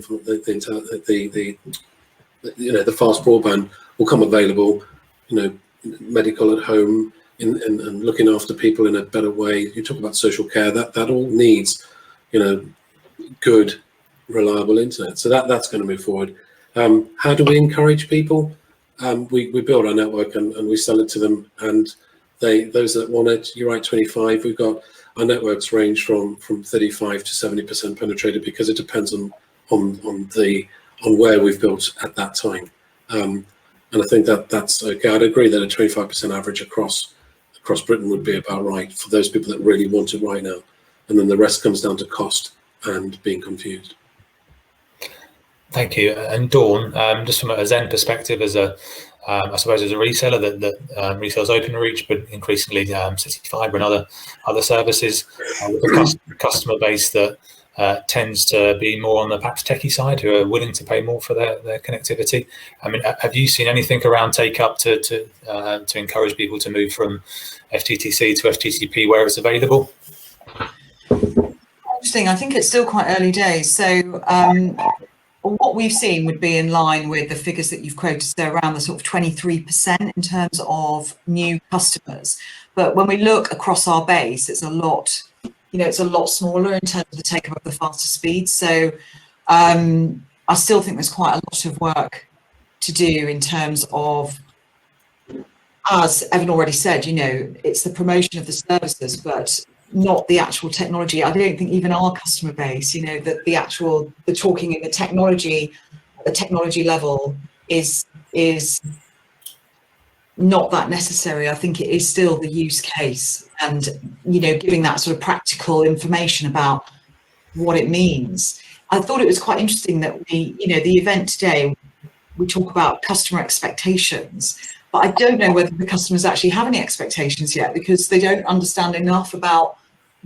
fast broadband will come available. Medical at home and looking after people in a better way. You talk about social care, that all needs, good, reliable internet. So that's going to move forward. How do we encourage people? We build our network and we sell it to them, and those that want it, you're right, 25. We've got our networks range from 35 to 70% penetrated, because it depends on where we've built at that time. And I think that's okay. I'd agree that a 25% average across Britain would be about right for those people that really want it right now. And then the rest comes down to cost and being confused. Thank you. And Dawn, just from a Zen perspective, as I suppose as a reseller that resells OpenReach, but increasingly City Fibre and other services, with a customer base that tends to be more on the perhaps techie side, who are willing to pay more for their connectivity. I mean, have you seen anything around take up to encourage people to move from FTTC to FTTP where it's available? Interesting. I think it's still quite early days. So what we've seen would be in line with the figures that you've quoted, so around the sort of 23% in terms of new customers. But when we look across our base, it's a lot, it's a lot smaller in terms of the take-up of the faster speeds. So I still think there's quite a lot of work to do in terms of, as Evan already said, it's the promotion of the services, but not the actual technology. I don't think even our customer base, that the talking in the technology level is not that necessary. I think it is still the use case and, giving that sort of practical information about what it means. I thought it was quite interesting that the event today, we talk about customer expectations, but I don't know whether the customers actually have any expectations yet, because they don't understand enough about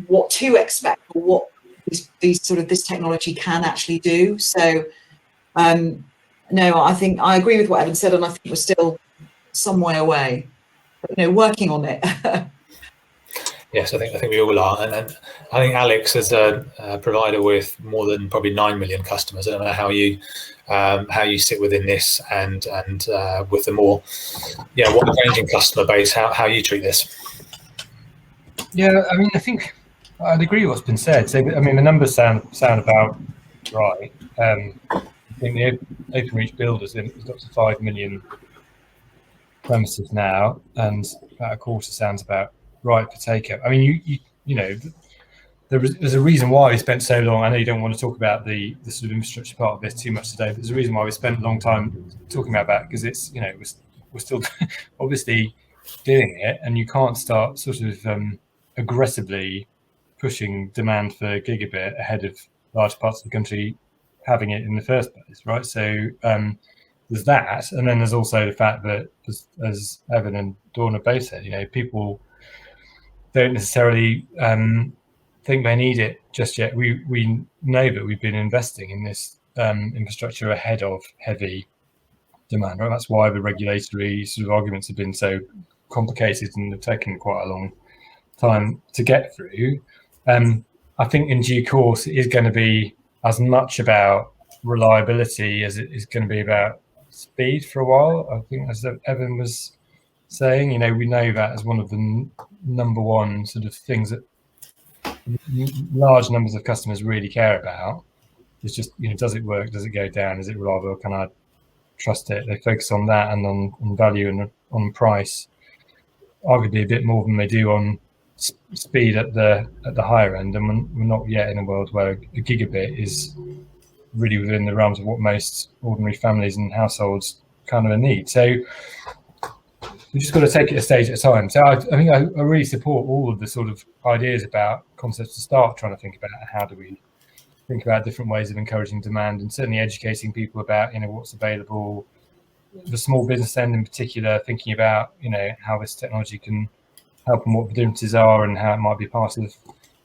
what to expect or what this technology can actually do. So no, I think I agree with what Evan said, and I think we're still some way away, but working on it. Yes, I think we all are, and I think Alex, as a provider with more than probably 9 million customers, I don't know how you sit within this and with the more wide-ranging customer base, how you treat this. Yeah, I mean, I think I'd agree with what's been said. So, I mean, the numbers sound about right. I think the OpenReach builders has got to 5 million premises now, and about a quarter sounds about right for take-up. I mean, there's a reason why we spent so long. I know you don't want to talk about the sort of infrastructure part of this too much today, but there's a reason why we spent a long time talking about that, because it's, we're still obviously doing it, and you can't start sort of aggressively pushing demand for gigabit ahead of large parts of the country having it in the first place, right? So there's that, and then there's also the fact that, as Evan and Dawn have both said, people don't necessarily think they need it just yet. We know that we've been investing in this infrastructure ahead of heavy demand, right? That's why the regulatory sort of arguments have been so complicated and have taken quite a long time to get through. I think in due course it is going to be as much about reliability as it is going to be about speed for a while. I think, as Evan was saying, we know that as one of the number one sort of things that large numbers of customers really care about. It's just, does it work? Does it go down? Is it reliable? Can I trust it? They focus on that and on value and on price, arguably a bit more than they do on speed at the higher end. And we're not yet in a world where a gigabit is really within the realms of what most ordinary families and households kind of need. So we just got to take it a stage at a time. So I think I really support all of the sort of ideas about concepts to start trying to think about how do we think about different ways of encouraging demand, and certainly educating people about what's available, the small business end in particular, thinking about how this technology can help and what the differences are, and how it might be part of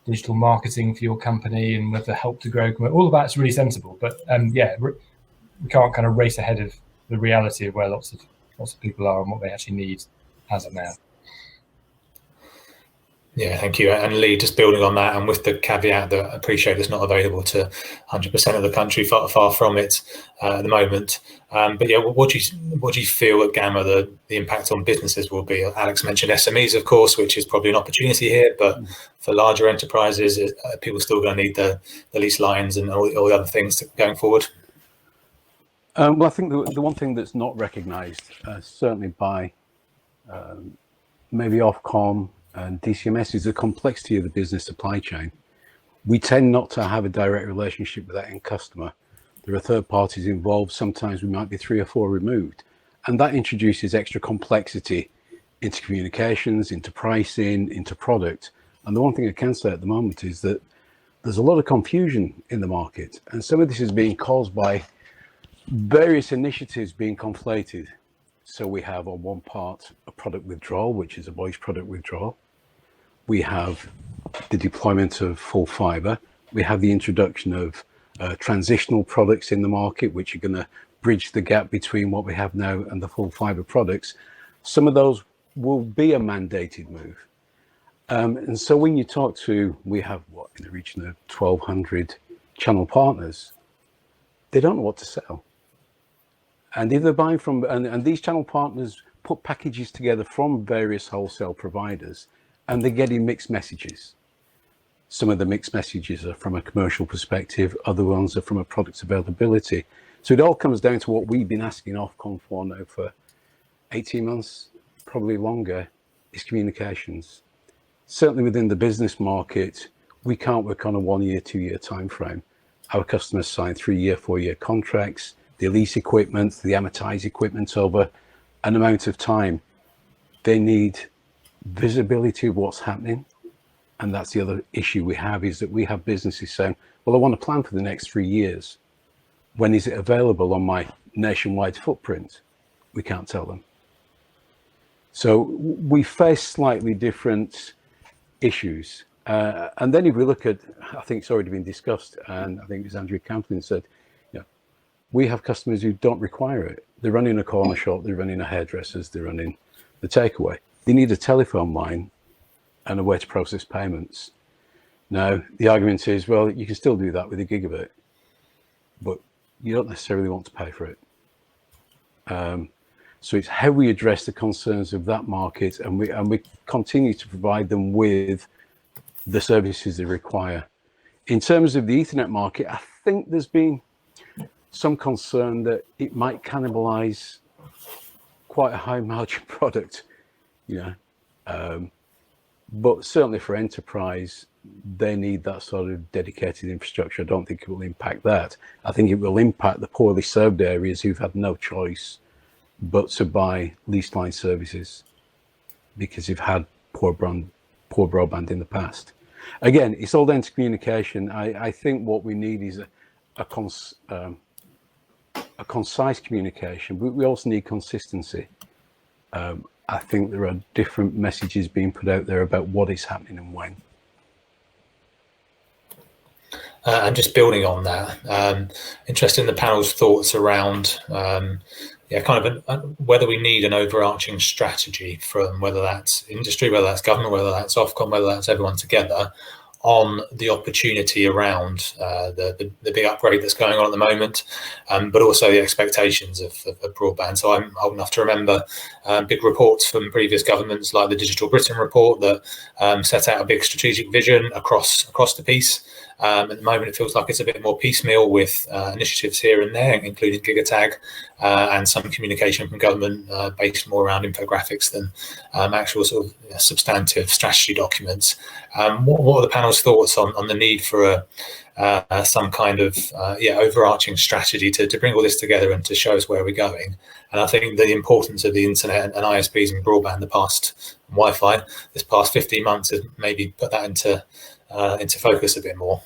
digital marketing for your company, and whether help to grow. All of that's really sensible, but we can't kind of race ahead of the reality of where lots of people are and what they actually need as of now. Yeah, thank you. And Lee, just building on that, and with the caveat that I appreciate it's not available to 100% of the country, far from it at the moment. But yeah, what do you feel at Gamma the impact on businesses will be? Alex mentioned SMEs, of course, which is probably an opportunity here, but for larger enterprises, are people still going to need the lease lines and all the other things going forward? Well, I think the one thing that's not recognised, certainly by maybe Ofcom and DCMS, is the complexity of the business supply chain. We tend not to have a direct relationship with that end customer. There are third parties involved. Sometimes we might be 3 or 4 removed. And that introduces extra complexity into communications, into pricing, into product. And the one thing I can say at the moment is that there's a lot of confusion in the market. And some of this is being caused by various initiatives being conflated. So we have on one part a product withdrawal, which is a voice product withdrawal. We have the deployment of full fiber. We have the introduction of transitional products in the market, which are going to bridge the gap between what we have now and the full fiber products. Some of those will be a mandated move. And so when you talk to, we have what, in the region of 1,200 channel partners, they don't know what to sell. And if they're buying from, and these channel partners put packages together from various wholesale providers, and they're getting mixed messages. Some of the mixed messages are from a commercial perspective, other ones are from a product availability. So it all comes down to what we've been asking Ofcom for now for 18 months, probably longer, is communications. Certainly within the business market, we can't work on a 1 year, 2 year time frame. Our customers sign 3 year, 4 year contracts. They lease equipment, they amortize equipment over an amount of time. They need visibility of what's happening. And that's the other issue we have, is that we have businesses saying, well, I want to plan for the next 3 years. When is it available on my nationwide footprint? We can't tell them. So we face slightly different issues. And then if we look at, I think it's already been discussed, and I think as Andrew Camplin said, we have customers who don't require it. They're running a corner shop, they're running a hairdresser's, they're running the takeaway. They need a telephone line and a way to process payments. Now, the argument is, well, you can still do that with a gigabit, but you don't necessarily want to pay for it. So it's how we address the concerns of that market, and we continue to provide them with the services they require. In terms of the Ethernet market, I think there's been some concern that it might cannibalize quite a high margin product, but certainly for enterprise, they need that sort of dedicated infrastructure. I don't think it will impact that. I think it will impact the poorly served areas who've had no choice but to buy leased line services because they've had poor broadband in the past. Again, it's all down to communication. I think what we need is a concise communication, but we also need consistency. I think there are different messages being put out there about what is happening and when. And just building on that, interested in the panel's thoughts around whether we need an overarching strategy from whether that's industry, whether that's government, whether that's Ofcom, whether that's everyone together, on the opportunity around the big upgrade that's going on at the moment, but also the expectations of broadband. So I'm old enough to remember big reports from previous governments, like the Digital Britain report, that set out a big strategic vision across the piece. At the moment, it feels like it's a bit more piecemeal with initiatives here and there, including GigaTag, and some communication from government based more around infographics than actual sort of substantive strategy documents. What are the panel's thoughts on the need for some kind of overarching strategy to bring all this together and to show us where we're going? And I think the importance of the internet and ISPs and broadband, Wi-Fi, this past 15 months has maybe put that into focus a bit more.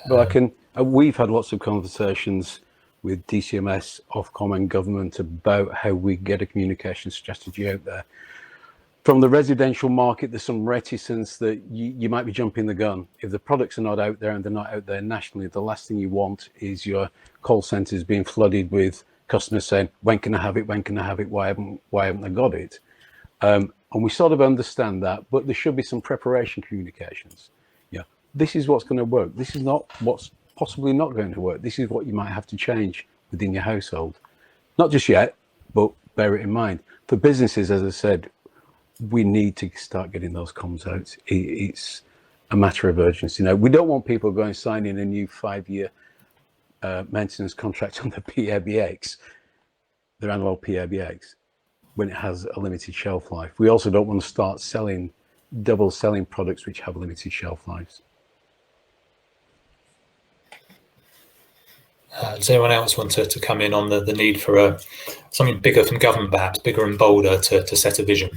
Well, we've had lots of conversations with DCMS, Ofcom and government about how we get a communication strategy out there. From the residential market, there's some reticence that you might be jumping the gun. If the products are not out there and they're not out there nationally, the last thing you want is your call centers being flooded with customers saying, when can I have it? When can I have it? Why haven't I got it? On And we sort of understand that, but there should be some preparation communications. Yeah, this is what's going to work. This is not what's possibly not going to work. This is what you might have to change within your household. Not just yet, but bear it in mind. For businesses, as I said, we need to start getting those comms out. It's a matter of urgency. Now, we don't want people going signing a new 5-year maintenance contract on the PABX, their analog PABX, when it has a limited shelf life. We also don't want to start double selling products which have limited shelf lives. Does anyone else want to come in on the need for something bigger from government, perhaps bigger and bolder to set a vision?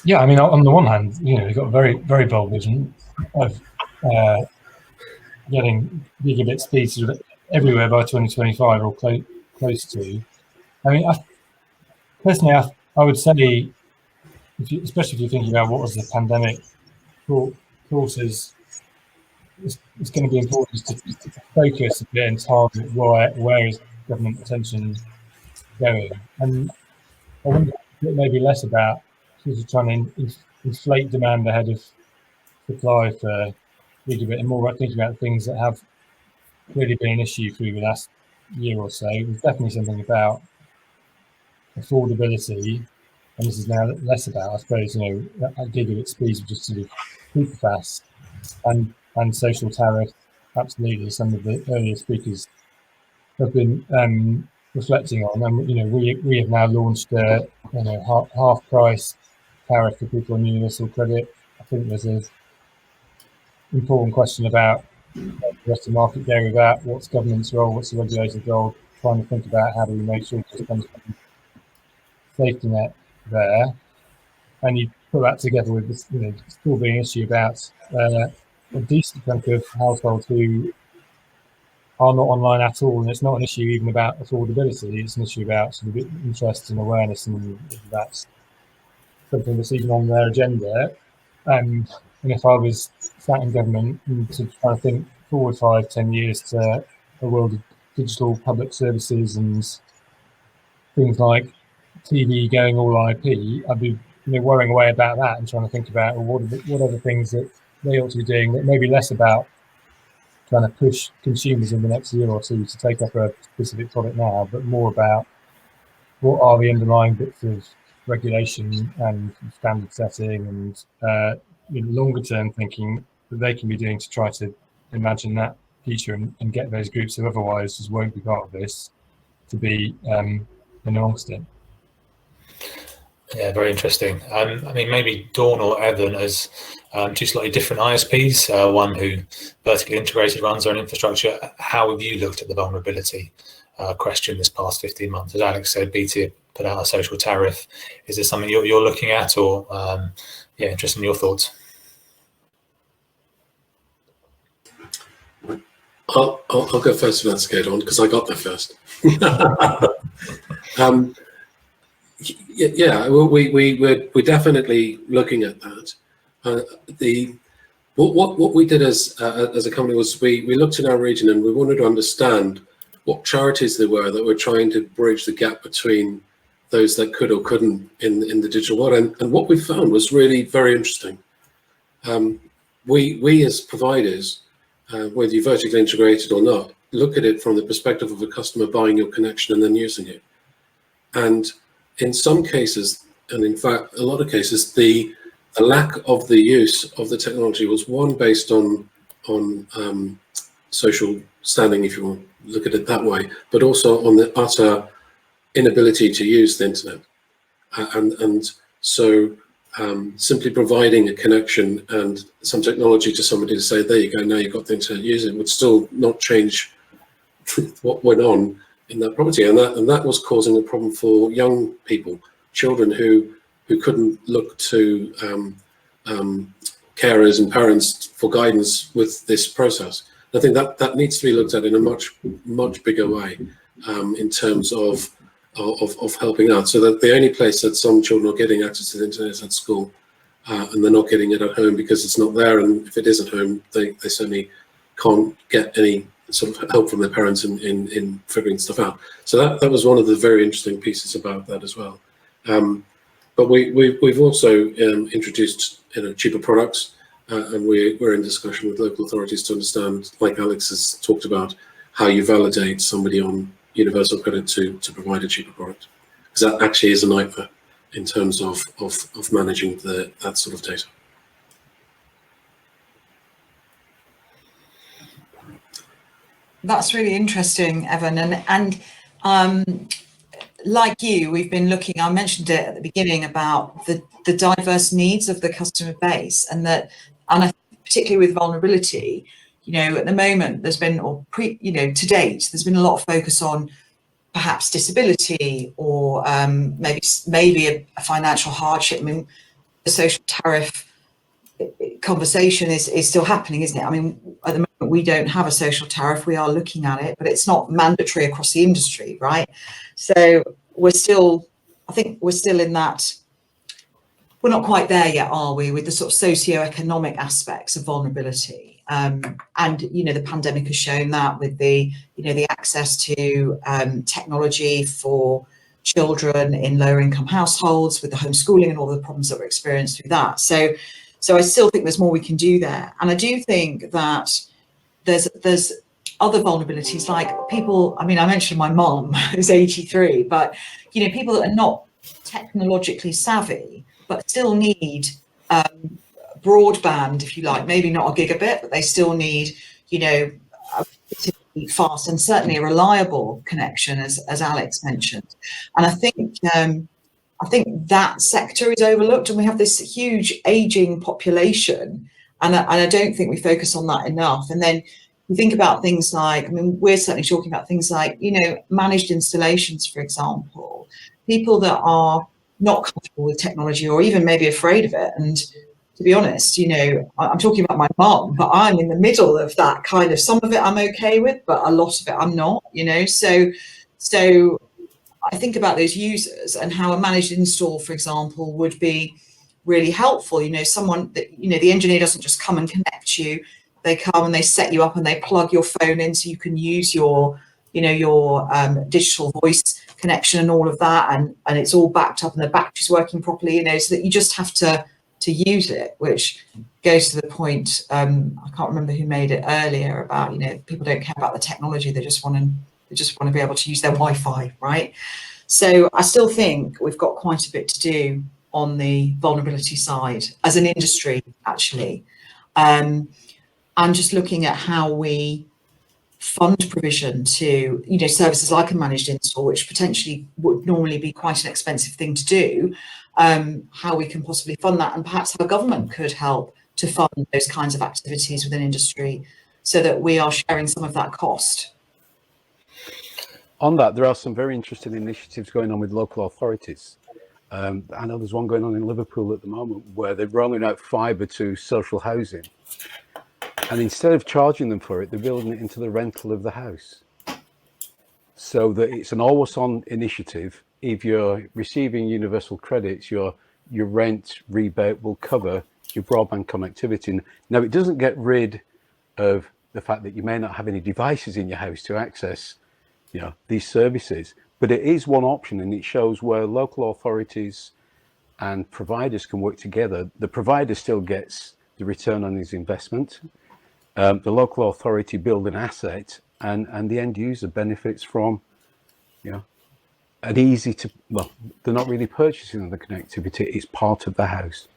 Yeah, I mean, on the one hand, we've got a very, very bold vision of getting gigabit speed sort of everywhere by 2025 or close to. I mean, personally, I would say, especially if you're thinking about what was the pandemic causes, it's going to be important to focus a bit and target where is government attention going. And I wonder if it may be less about sort of trying to inflate demand ahead of supply for gigabit and more about thinking about things that have really been an issue through the last year or so. There's definitely something about affordability, and this is now less about, I suppose, gigabit speeds are just sort of super fast, and social tariff. Absolutely, some of the earlier speakers have been reflecting on, and we have now launched a half price tariff for people on universal credit. I think there's an important question about the rest of the market going with that. What's government's role? What's the regulator's role? Trying to think about how do we make sure there's some safety net there, and you put that together with this, still being an issue about a decent chunk of households who are not online at all, and it's not an issue even about affordability. It's an issue about sort of interest and awareness, and that's something that's even on their agenda. And if I was sat in government and sort of trying to think forward 5-10 years to a world of digital public services and things like TV going all IP, I'd be worrying away about that and trying to think about what are the things that they ought to be doing that may be less about trying to push consumers in the next year or two to take up a specific product now, but more about what are the underlying bits of regulation and standard setting and longer term thinking that they can be doing to try to imagine that future and get those groups who otherwise just won't be part of this to be amongst it. Yeah, very interesting. I mean, maybe Dawn or Evan as two slightly different ISPs, one who vertically integrated runs their own infrastructure. How have you looked at the vulnerability question this past 15 months? As Alex said, BT put out a social tariff. Is this something you're looking at, or interested in your thoughts? I'll go first if that's okay, Dawn, because I got there first. Yeah, we're definitely looking at that. What we did as a company was we looked in our region and we wanted to understand what charities there were that were trying to bridge the gap between those that could or couldn't in the digital world. And what we found was really very interesting. We as providers, whether you're vertically integrated or not, look at it from the perspective of a customer buying your connection and then using it. And in some cases, and in fact, a lot of cases, the lack of the use of the technology was one based on social standing, if you want to look at it that way, but also on the utter inability to use the internet. So simply providing a connection and some technology to somebody to say, there you go, now you've got the internet, use it, would still not change what went on in that property, and that was causing a problem for young people, children who couldn't look to carers and parents for guidance with this process. I think that needs to be looked at in a much bigger way in terms of helping out, so that the only place that some children are getting access to the internet is at school, and they're not getting it at home because it's not there, and if it is at home, they certainly can't get any sort of help from their parents in figuring stuff out. So that was one of the very interesting pieces about that as well. But we've also introduced cheaper products, and we're in discussion with local authorities to understand, like Alex has talked about, how you validate somebody on universal credit to provide a cheaper product, because that actually is a nightmare in terms of managing that sort of data. That's really interesting, Evan. And like you, we've been looking, I mentioned it at the beginning, about the diverse needs of the customer base, and I think particularly with vulnerability, at the moment there's been, to date, there's been a lot of focus on perhaps disability or maybe a financial hardship. I mean, the social tariff conversation is still happening, isn't it? I mean, at the moment we don't have a social tariff. We are looking at it, but it's not mandatory across the industry, right? So I think we're still in that. We're not quite there yet, are we, with the sort of socio-economic aspects of vulnerability? And the pandemic has shown that with the access to technology for children in lower income households, with the homeschooling and all the problems that were experienced through that. So I still think there's more we can do there. And I do think that there's other vulnerabilities, like people, I mean, I mentioned my mom who's 83, but, people that are not technologically savvy, but still need broadband, if you like, maybe not a gigabit, but they still need, a fast and certainly a reliable connection, as Alex mentioned. And I think that sector is overlooked, and we have this huge aging population, and I don't think we focus on that enough. And then you think about things like, I mean, we're certainly talking about things like, managed installations, for example, people that are not comfortable with technology or even maybe afraid of it. And to be honest, I'm talking about my mum, but I'm in the middle of that kind of, some of it I'm okay with, but a lot of it I'm not, so I think about those users and how a managed install, for example, would be really helpful. Someone that, the engineer doesn't just come and connect you. They come and they set you up and they plug your phone in so you can use your digital voice connection and all of that. And it's all backed up and the battery's working properly, so that you just have to use it, which goes to the point, I can't remember who made it earlier about, people don't care about the technology. They just want to be able to use their Wi-Fi, right? So I still think we've got quite a bit to do on the vulnerability side as an industry, actually. And just looking at how we fund provision to, services like a managed install, which potentially would normally be quite an expensive thing to do, how we can possibly fund that, and perhaps how government could help to fund those kinds of activities within industry so that we are sharing some of that cost. On that, there are some very interesting initiatives going on with local authorities. I know there's one going on in Liverpool at the moment where they're rolling out fibre to social housing. And instead of charging them for it, they're building it into the rental of the house. So that it's an always-on initiative. If you're receiving universal credits, your rent rebate will cover your broadband connectivity. Now, it doesn't get rid of the fact that you may not have any devices in your house to access these services, but it is one option, and it shows where local authorities and providers can work together. The provider still gets the return on his investment. The local authority build an asset, and the end user benefits from, an easy to, well, they're not really purchasing the connectivity, it's part of the house.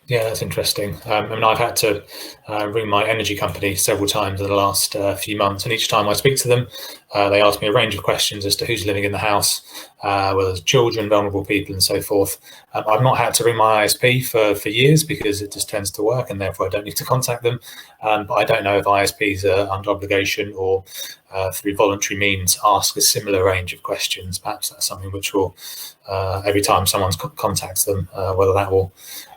Yeah, that's interesting. I mean, I've had to ring my energy company several times in the last few months, and each time I speak to them, they ask me a range of questions as to who's living in the house, whether there's children, vulnerable people, and so forth. I've not had to ring my ISP for years because it just tends to work, and therefore I don't need to contact them. But I don't know if ISPs are under obligation or through voluntary means ask a similar range of questions. Perhaps that's something which will, every time someone contacts them, whether that will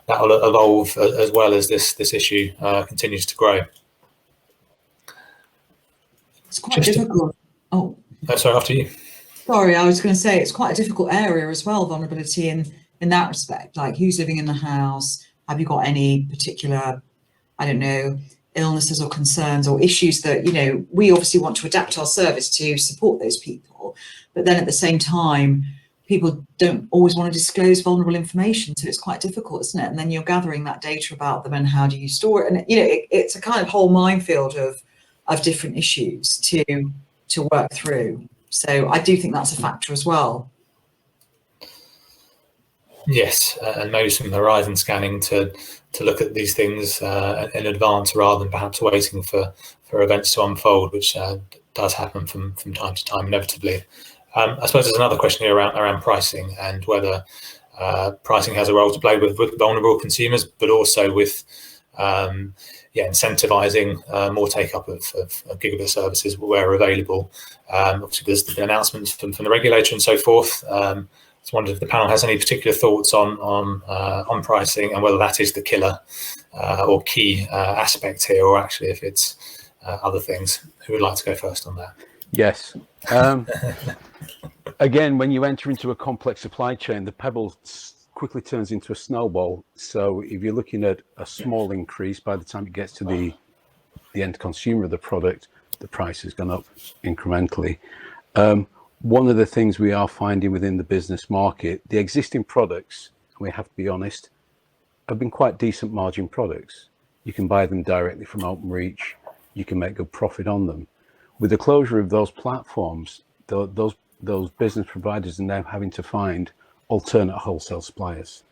evolve as well as this issue continues to grow. It's quite difficult. Oh, sorry, after you. Sorry, I was going to say it's quite a difficult area as well, vulnerability in that respect. Like, who's living in the house? Have you got any particular I don't know, illnesses or concerns or issues that, you know, we obviously want to adapt our service to support those people. But then at the same time, people don't always want to disclose vulnerable information. So it's quite difficult, isn't it? And then you're gathering that data about them and how do you store it? And, you know, it's a kind of whole minefield of different issues to work through. So I do think that's a factor as well. Yes, and maybe some horizon scanning to look at these things in advance rather than perhaps waiting for events to unfold, which does happen from time to time inevitably. I suppose there's another question here around pricing and whether pricing has a role to play with vulnerable consumers, but also with incentivizing more take-up of gigabit services where available. Obviously, there's been announcements from the regulator and so forth. I just wondered if the panel has any particular thoughts on pricing and whether that is the killer or key aspect here, or actually if it's other things. Who would like to go first on that? Yes. Again, when you enter into a complex supply chain, the pebble quickly turns into a snowball. So if you're looking at a small increase, by the time it gets to the end consumer of the product, the price has gone up incrementally. One of the things we are finding within the business market, the existing products, we have to be honest, have been quite decent margin products. You can buy them directly from Openreach. You can make good profit on them. With the closure of those platforms, those business providers are now having to find alternate wholesale suppliers.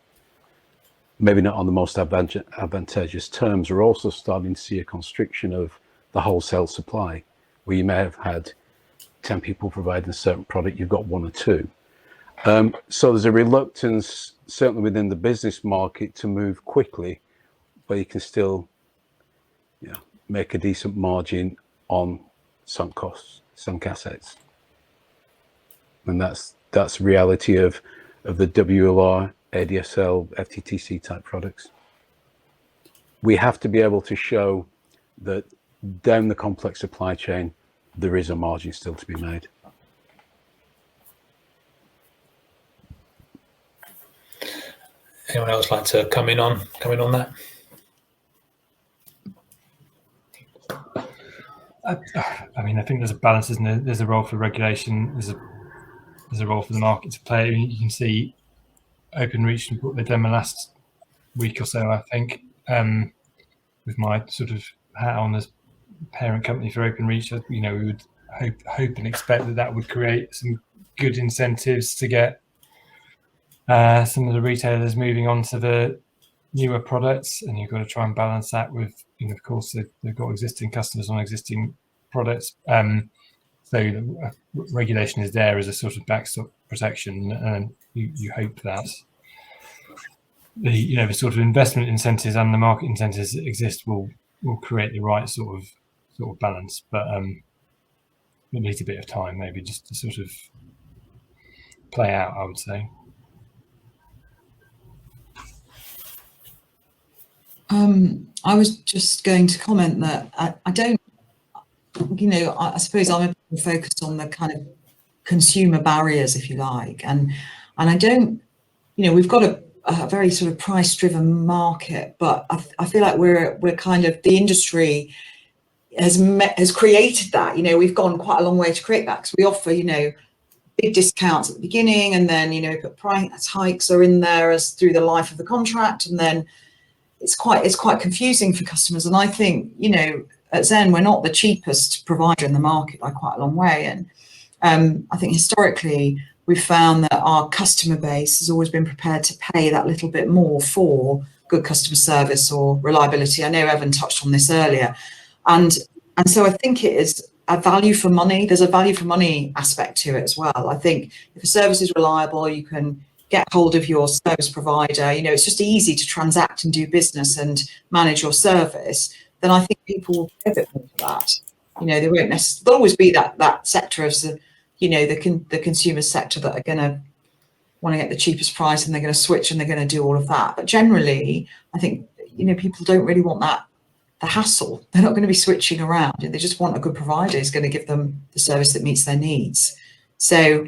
Maybe not on the most advantageous terms. We're also starting to see a constriction of the wholesale supply, where you may have had 10 people providing a certain product, you've got 1 or 2. So there's a reluctance, certainly within the business market, to move quickly, but you can still make a decent margin on sunk costs, sunk assets. And that's reality of the WLR, ADSL, FTTC type products. We have to be able to show that down the complex supply chain, there is a margin still to be made. Anyone else like to come in on that? I mean, I think there's a balance, isn't there? There's a role for regulation. There's a role for the market to play. I mean, you can see Openreach and what they've done the last week or so, I think, with my sort of hat on as parent company for Openreach. You know, we would hope and expect that would create some good incentives to get some of the retailers moving on to the newer products, and you've got to try and balance that with, you know, of course, they've got existing customers on existing products. So regulation is there as a sort of backstop protection, and you hope that the sort of investment incentives and the market incentives that exist will create the right sort of balance. But it needs a bit of time, maybe, just to sort of play out, I would say. I was just going to comment that I don't, you know, I suppose I'm a bit focused on the kind of consumer barriers, if you like, and I don't, you know, we've got a very sort of price-driven market, but I feel like we're kind of, the industry has created that. You know, we've gone quite a long way to create that, because we offer, you know, big discounts at the beginning, and then, you know, but price hikes are in there as through the life of the contract, and then it's quite confusing for customers. And I think, you know, at Zen, we're not the cheapest provider in the market by quite a long way. And I think historically, we've found that our customer base has always been prepared to pay that little bit more for good customer service or reliability. I know Evan touched on this earlier. And so I think it is a value for money. There's a value for money aspect to it as well. I think if a service is reliable, you can get hold of your service provider, you know, it's just easy to transact and do business and manage your service, then I think people will pay a bit more for that. You know, there won't necessarily, there'll always be that sector of the, you know, the consumer sector that are going to want to get the cheapest price, and they're going to switch and they're going to do all of that. But generally, I think, you know, people don't really want the hassle. They're not going to be switching around. They just want a good provider who's going to give them the service that meets their needs. So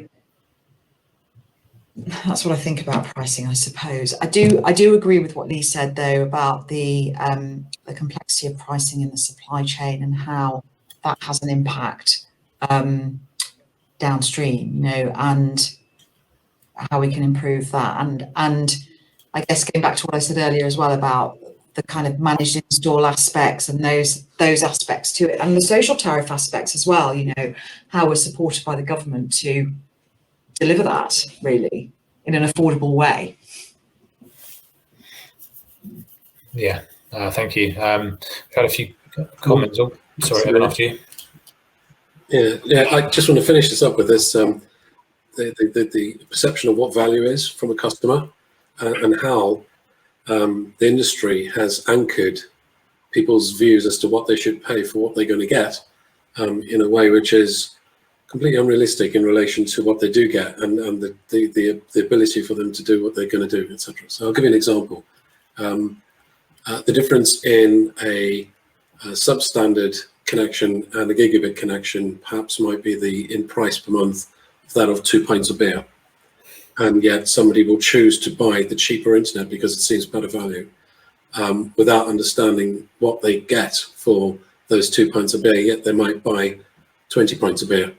that's what I think about pricing, I suppose. I do agree with what Lee said, though, about the complexity of pricing in the supply chain and how that has an impact downstream, you know, and how we can improve that. And I guess going back to what I said earlier as well about the kind of managed install aspects and those aspects to it, and the social tariff aspects as well, you know, how we're supported by the government to deliver that really in an affordable way. Yeah, thank you. We've had a few comments. Oh, sorry, Evan, after you. Yeah, I just want to finish this up with this, the perception of what value is from a customer, and how the industry has anchored people's views as to what they should pay for what they're going to get in a way which is completely unrealistic in relation to what they do get, and the ability for them to do what they're going to do, etc. So I'll give you an example. The difference in a substandard connection and a gigabit connection perhaps might be in price per month of that of 2 pints of beer, and yet somebody will choose to buy the cheaper internet because it seems better value, without understanding what they get for those 2 pints of beer. Yet they might buy 20 pints of beer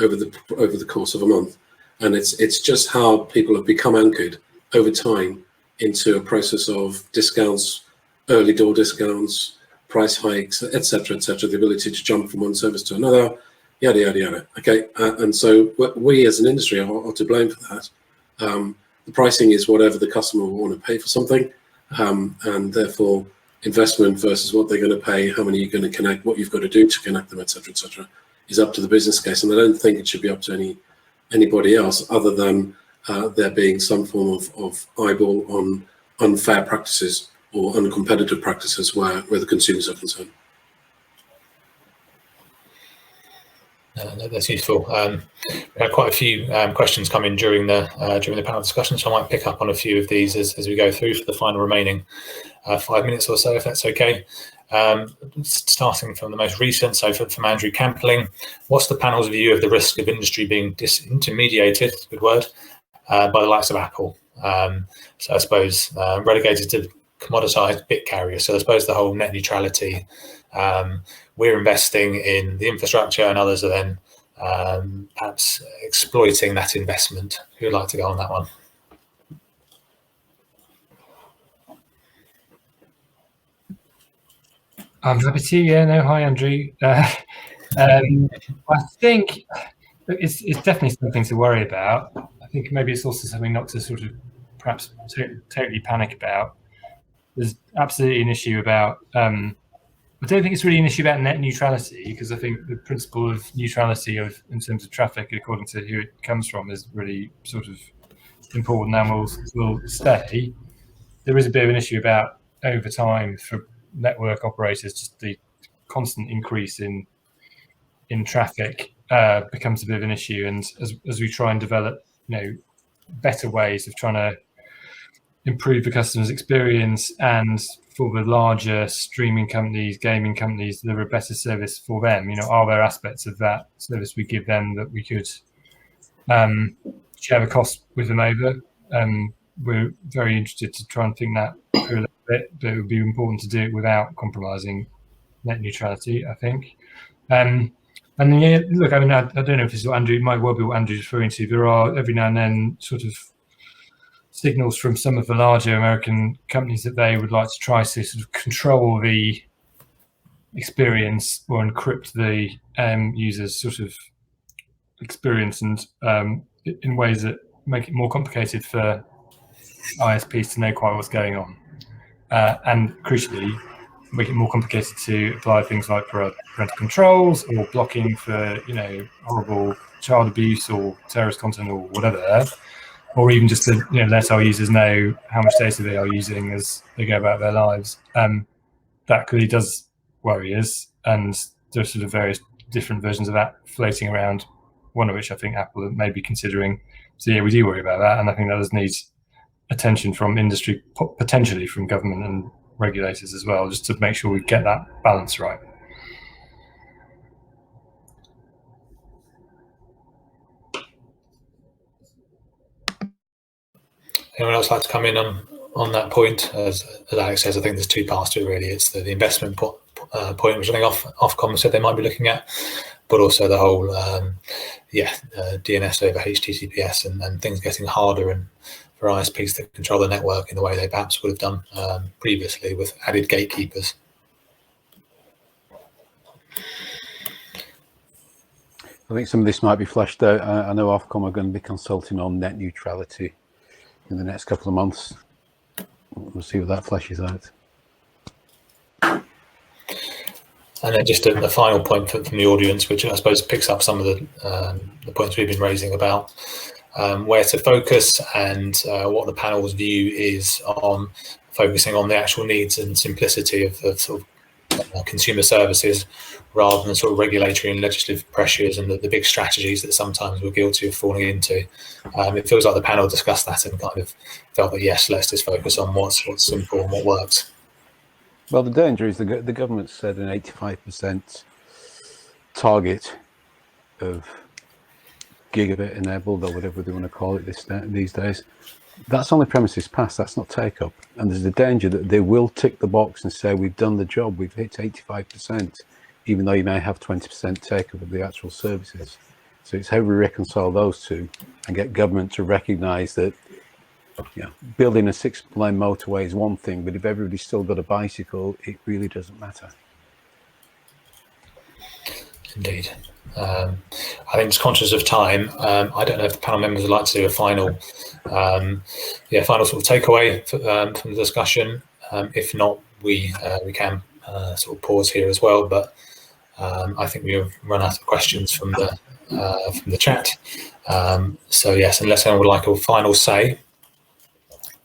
over the course of a month, and it's just how people have become anchored over time into a process of discounts, early door discounts, price hikes, etc., etc. The ability to jump from one service to another, yada yada yada. Okay, and so we as an industry are to blame for that. The pricing is whatever the customer will want to pay for something, and therefore investment versus what they're going to pay, how many you're going to connect, what you've got to do to connect them, etc., etc., is up to the business case. And I don't think it should be up to anybody else other than there being some form of eyeball on unfair practices or uncompetitive practices where the consumers are concerned. That's useful. We had quite a few questions come in during the panel discussion, so I might pick up on a few of these as we go through for the final remaining 5 minutes or so, if that's okay. Starting from the most recent, so from Andrew Campling, what's the panel's view of the risk of industry being disintermediated, good word, by the likes of Apple? So I suppose relegated to commoditized bit carriers. So I suppose the whole net neutrality, we're investing in the infrastructure and others are then perhaps exploiting that investment. Who would like to go on that one? I'm happy to. Yeah, no, hi, Andrew. I think it's definitely something to worry about. I think maybe it's also something not to sort of perhaps totally panic about. There's absolutely an issue about, I don't think it's really an issue about net neutrality, because I think the principle of neutrality in terms of traffic, according to who it comes from, is really sort of important and will stay. There is a bit of an issue about, over time, for network operators, just the constant increase in traffic becomes a bit of an issue, and as we try and develop, better ways of trying to improve the customer's experience, and for the larger streaming companies, gaming companies, deliver a better service for them. Are there aspects of that service we give them that we could share the cost with them over? We're very interested to try and think that through a little bit, but it would be important to do it without compromising net neutrality, I think. And then, yeah, look, I mean, I don't know if this is what Andrew, it might well be what Andrew's referring to. There are every now and then sort of signals from some of the larger American companies that they would like to try to sort of control the experience or encrypt the user's sort of experience, and in ways that make it more complicated for ISPs to know quite what's going on, and crucially make it more complicated to apply things like parental controls or blocking for horrible child abuse or terrorist content or whatever, or even just to let our users know how much data they are using as they go about their lives. That clearly does worry us, and there's sort of various different versions of that floating around, one of which I think Apple may be considering. So yeah, we do worry about that, and I think that does need attention from industry, potentially from government and regulators as well, just to make sure we get that balance right. Anyone else like to come in on that point? As Alex says, I think there's two parts to it really. It's the investment point, which I think Ofcom said they might be looking at, but also the whole DNS over HTTPS and things getting harder and for ISPs to control the network in the way they perhaps would have done previously with added gatekeepers. I think some of this might be fleshed out. I know Ofcom are going to be consulting on net neutrality in the next couple of months. We'll see what that fleshes out. And then just a final point from the audience, which I suppose picks up some of the points we've been raising about where to focus and what the panel's view is on focusing on the actual needs and simplicity of sort of consumer services rather than sort of regulatory and legislative pressures and the big strategies that sometimes we're guilty of falling into. It feels like the panel discussed that and kind of felt that, yes, let's just focus on what's simple and what works. Well, the danger is the government set an 85% target of gigabit enabled, or whatever they want to call it these days. That's only premises passed, that's not take up. And there's the danger that they will tick the box and say, we've done the job, we've hit 85%, even though you may have 20% take up of the actual services. So it's how we reconcile those two and get government to recognise that building a 6-lane motorway is one thing, but if everybody's still got a bicycle, it really doesn't matter. Indeed. I think just conscious of time, I don't know if the panel members would like to do a final final sort of takeaway from the discussion. If not, we can sort of pause here as well, but I think we've run out of questions from the chat. So yes, unless anyone would like a final say,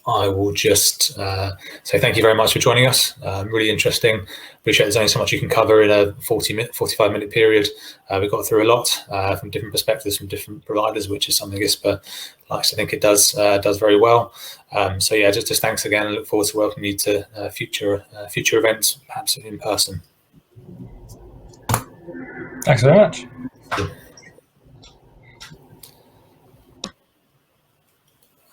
I will just say thank you very much for joining us. Really interesting. Appreciate there's only so much you can cover in a 45-minute period. We got through a lot from different perspectives, from different providers, which is something ISPA likes to think it does very well. So yeah, just thanks again. I look forward to welcoming you to future events, perhaps in person. Thanks very much.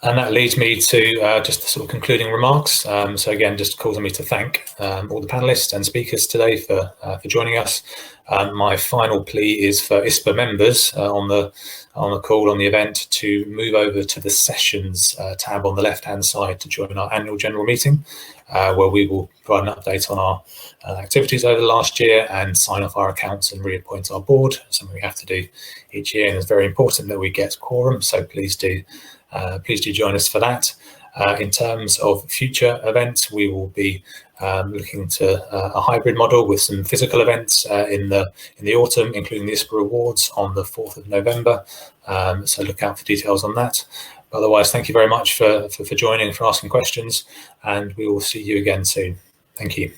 And that leads me to just the sort of concluding remarks. So again, just causing me to thank all the panelists and speakers today for joining us. My final plea is for ISPA members on the call on the event to move over to the sessions tab on the left-hand side to join our annual general meeting, where we will provide an update on our activities over the last year and sign off our accounts and reappoint our board, something we have to do each year, and it's very important that we get quorum, so please do join us for that. In terms of future events, we will be looking to a hybrid model with some physical events in the autumn, including the ISPA Awards on the 4th of November. So look out for details on that. Otherwise, thank you very much for joining and for asking questions, and we will see you again soon. Thank you.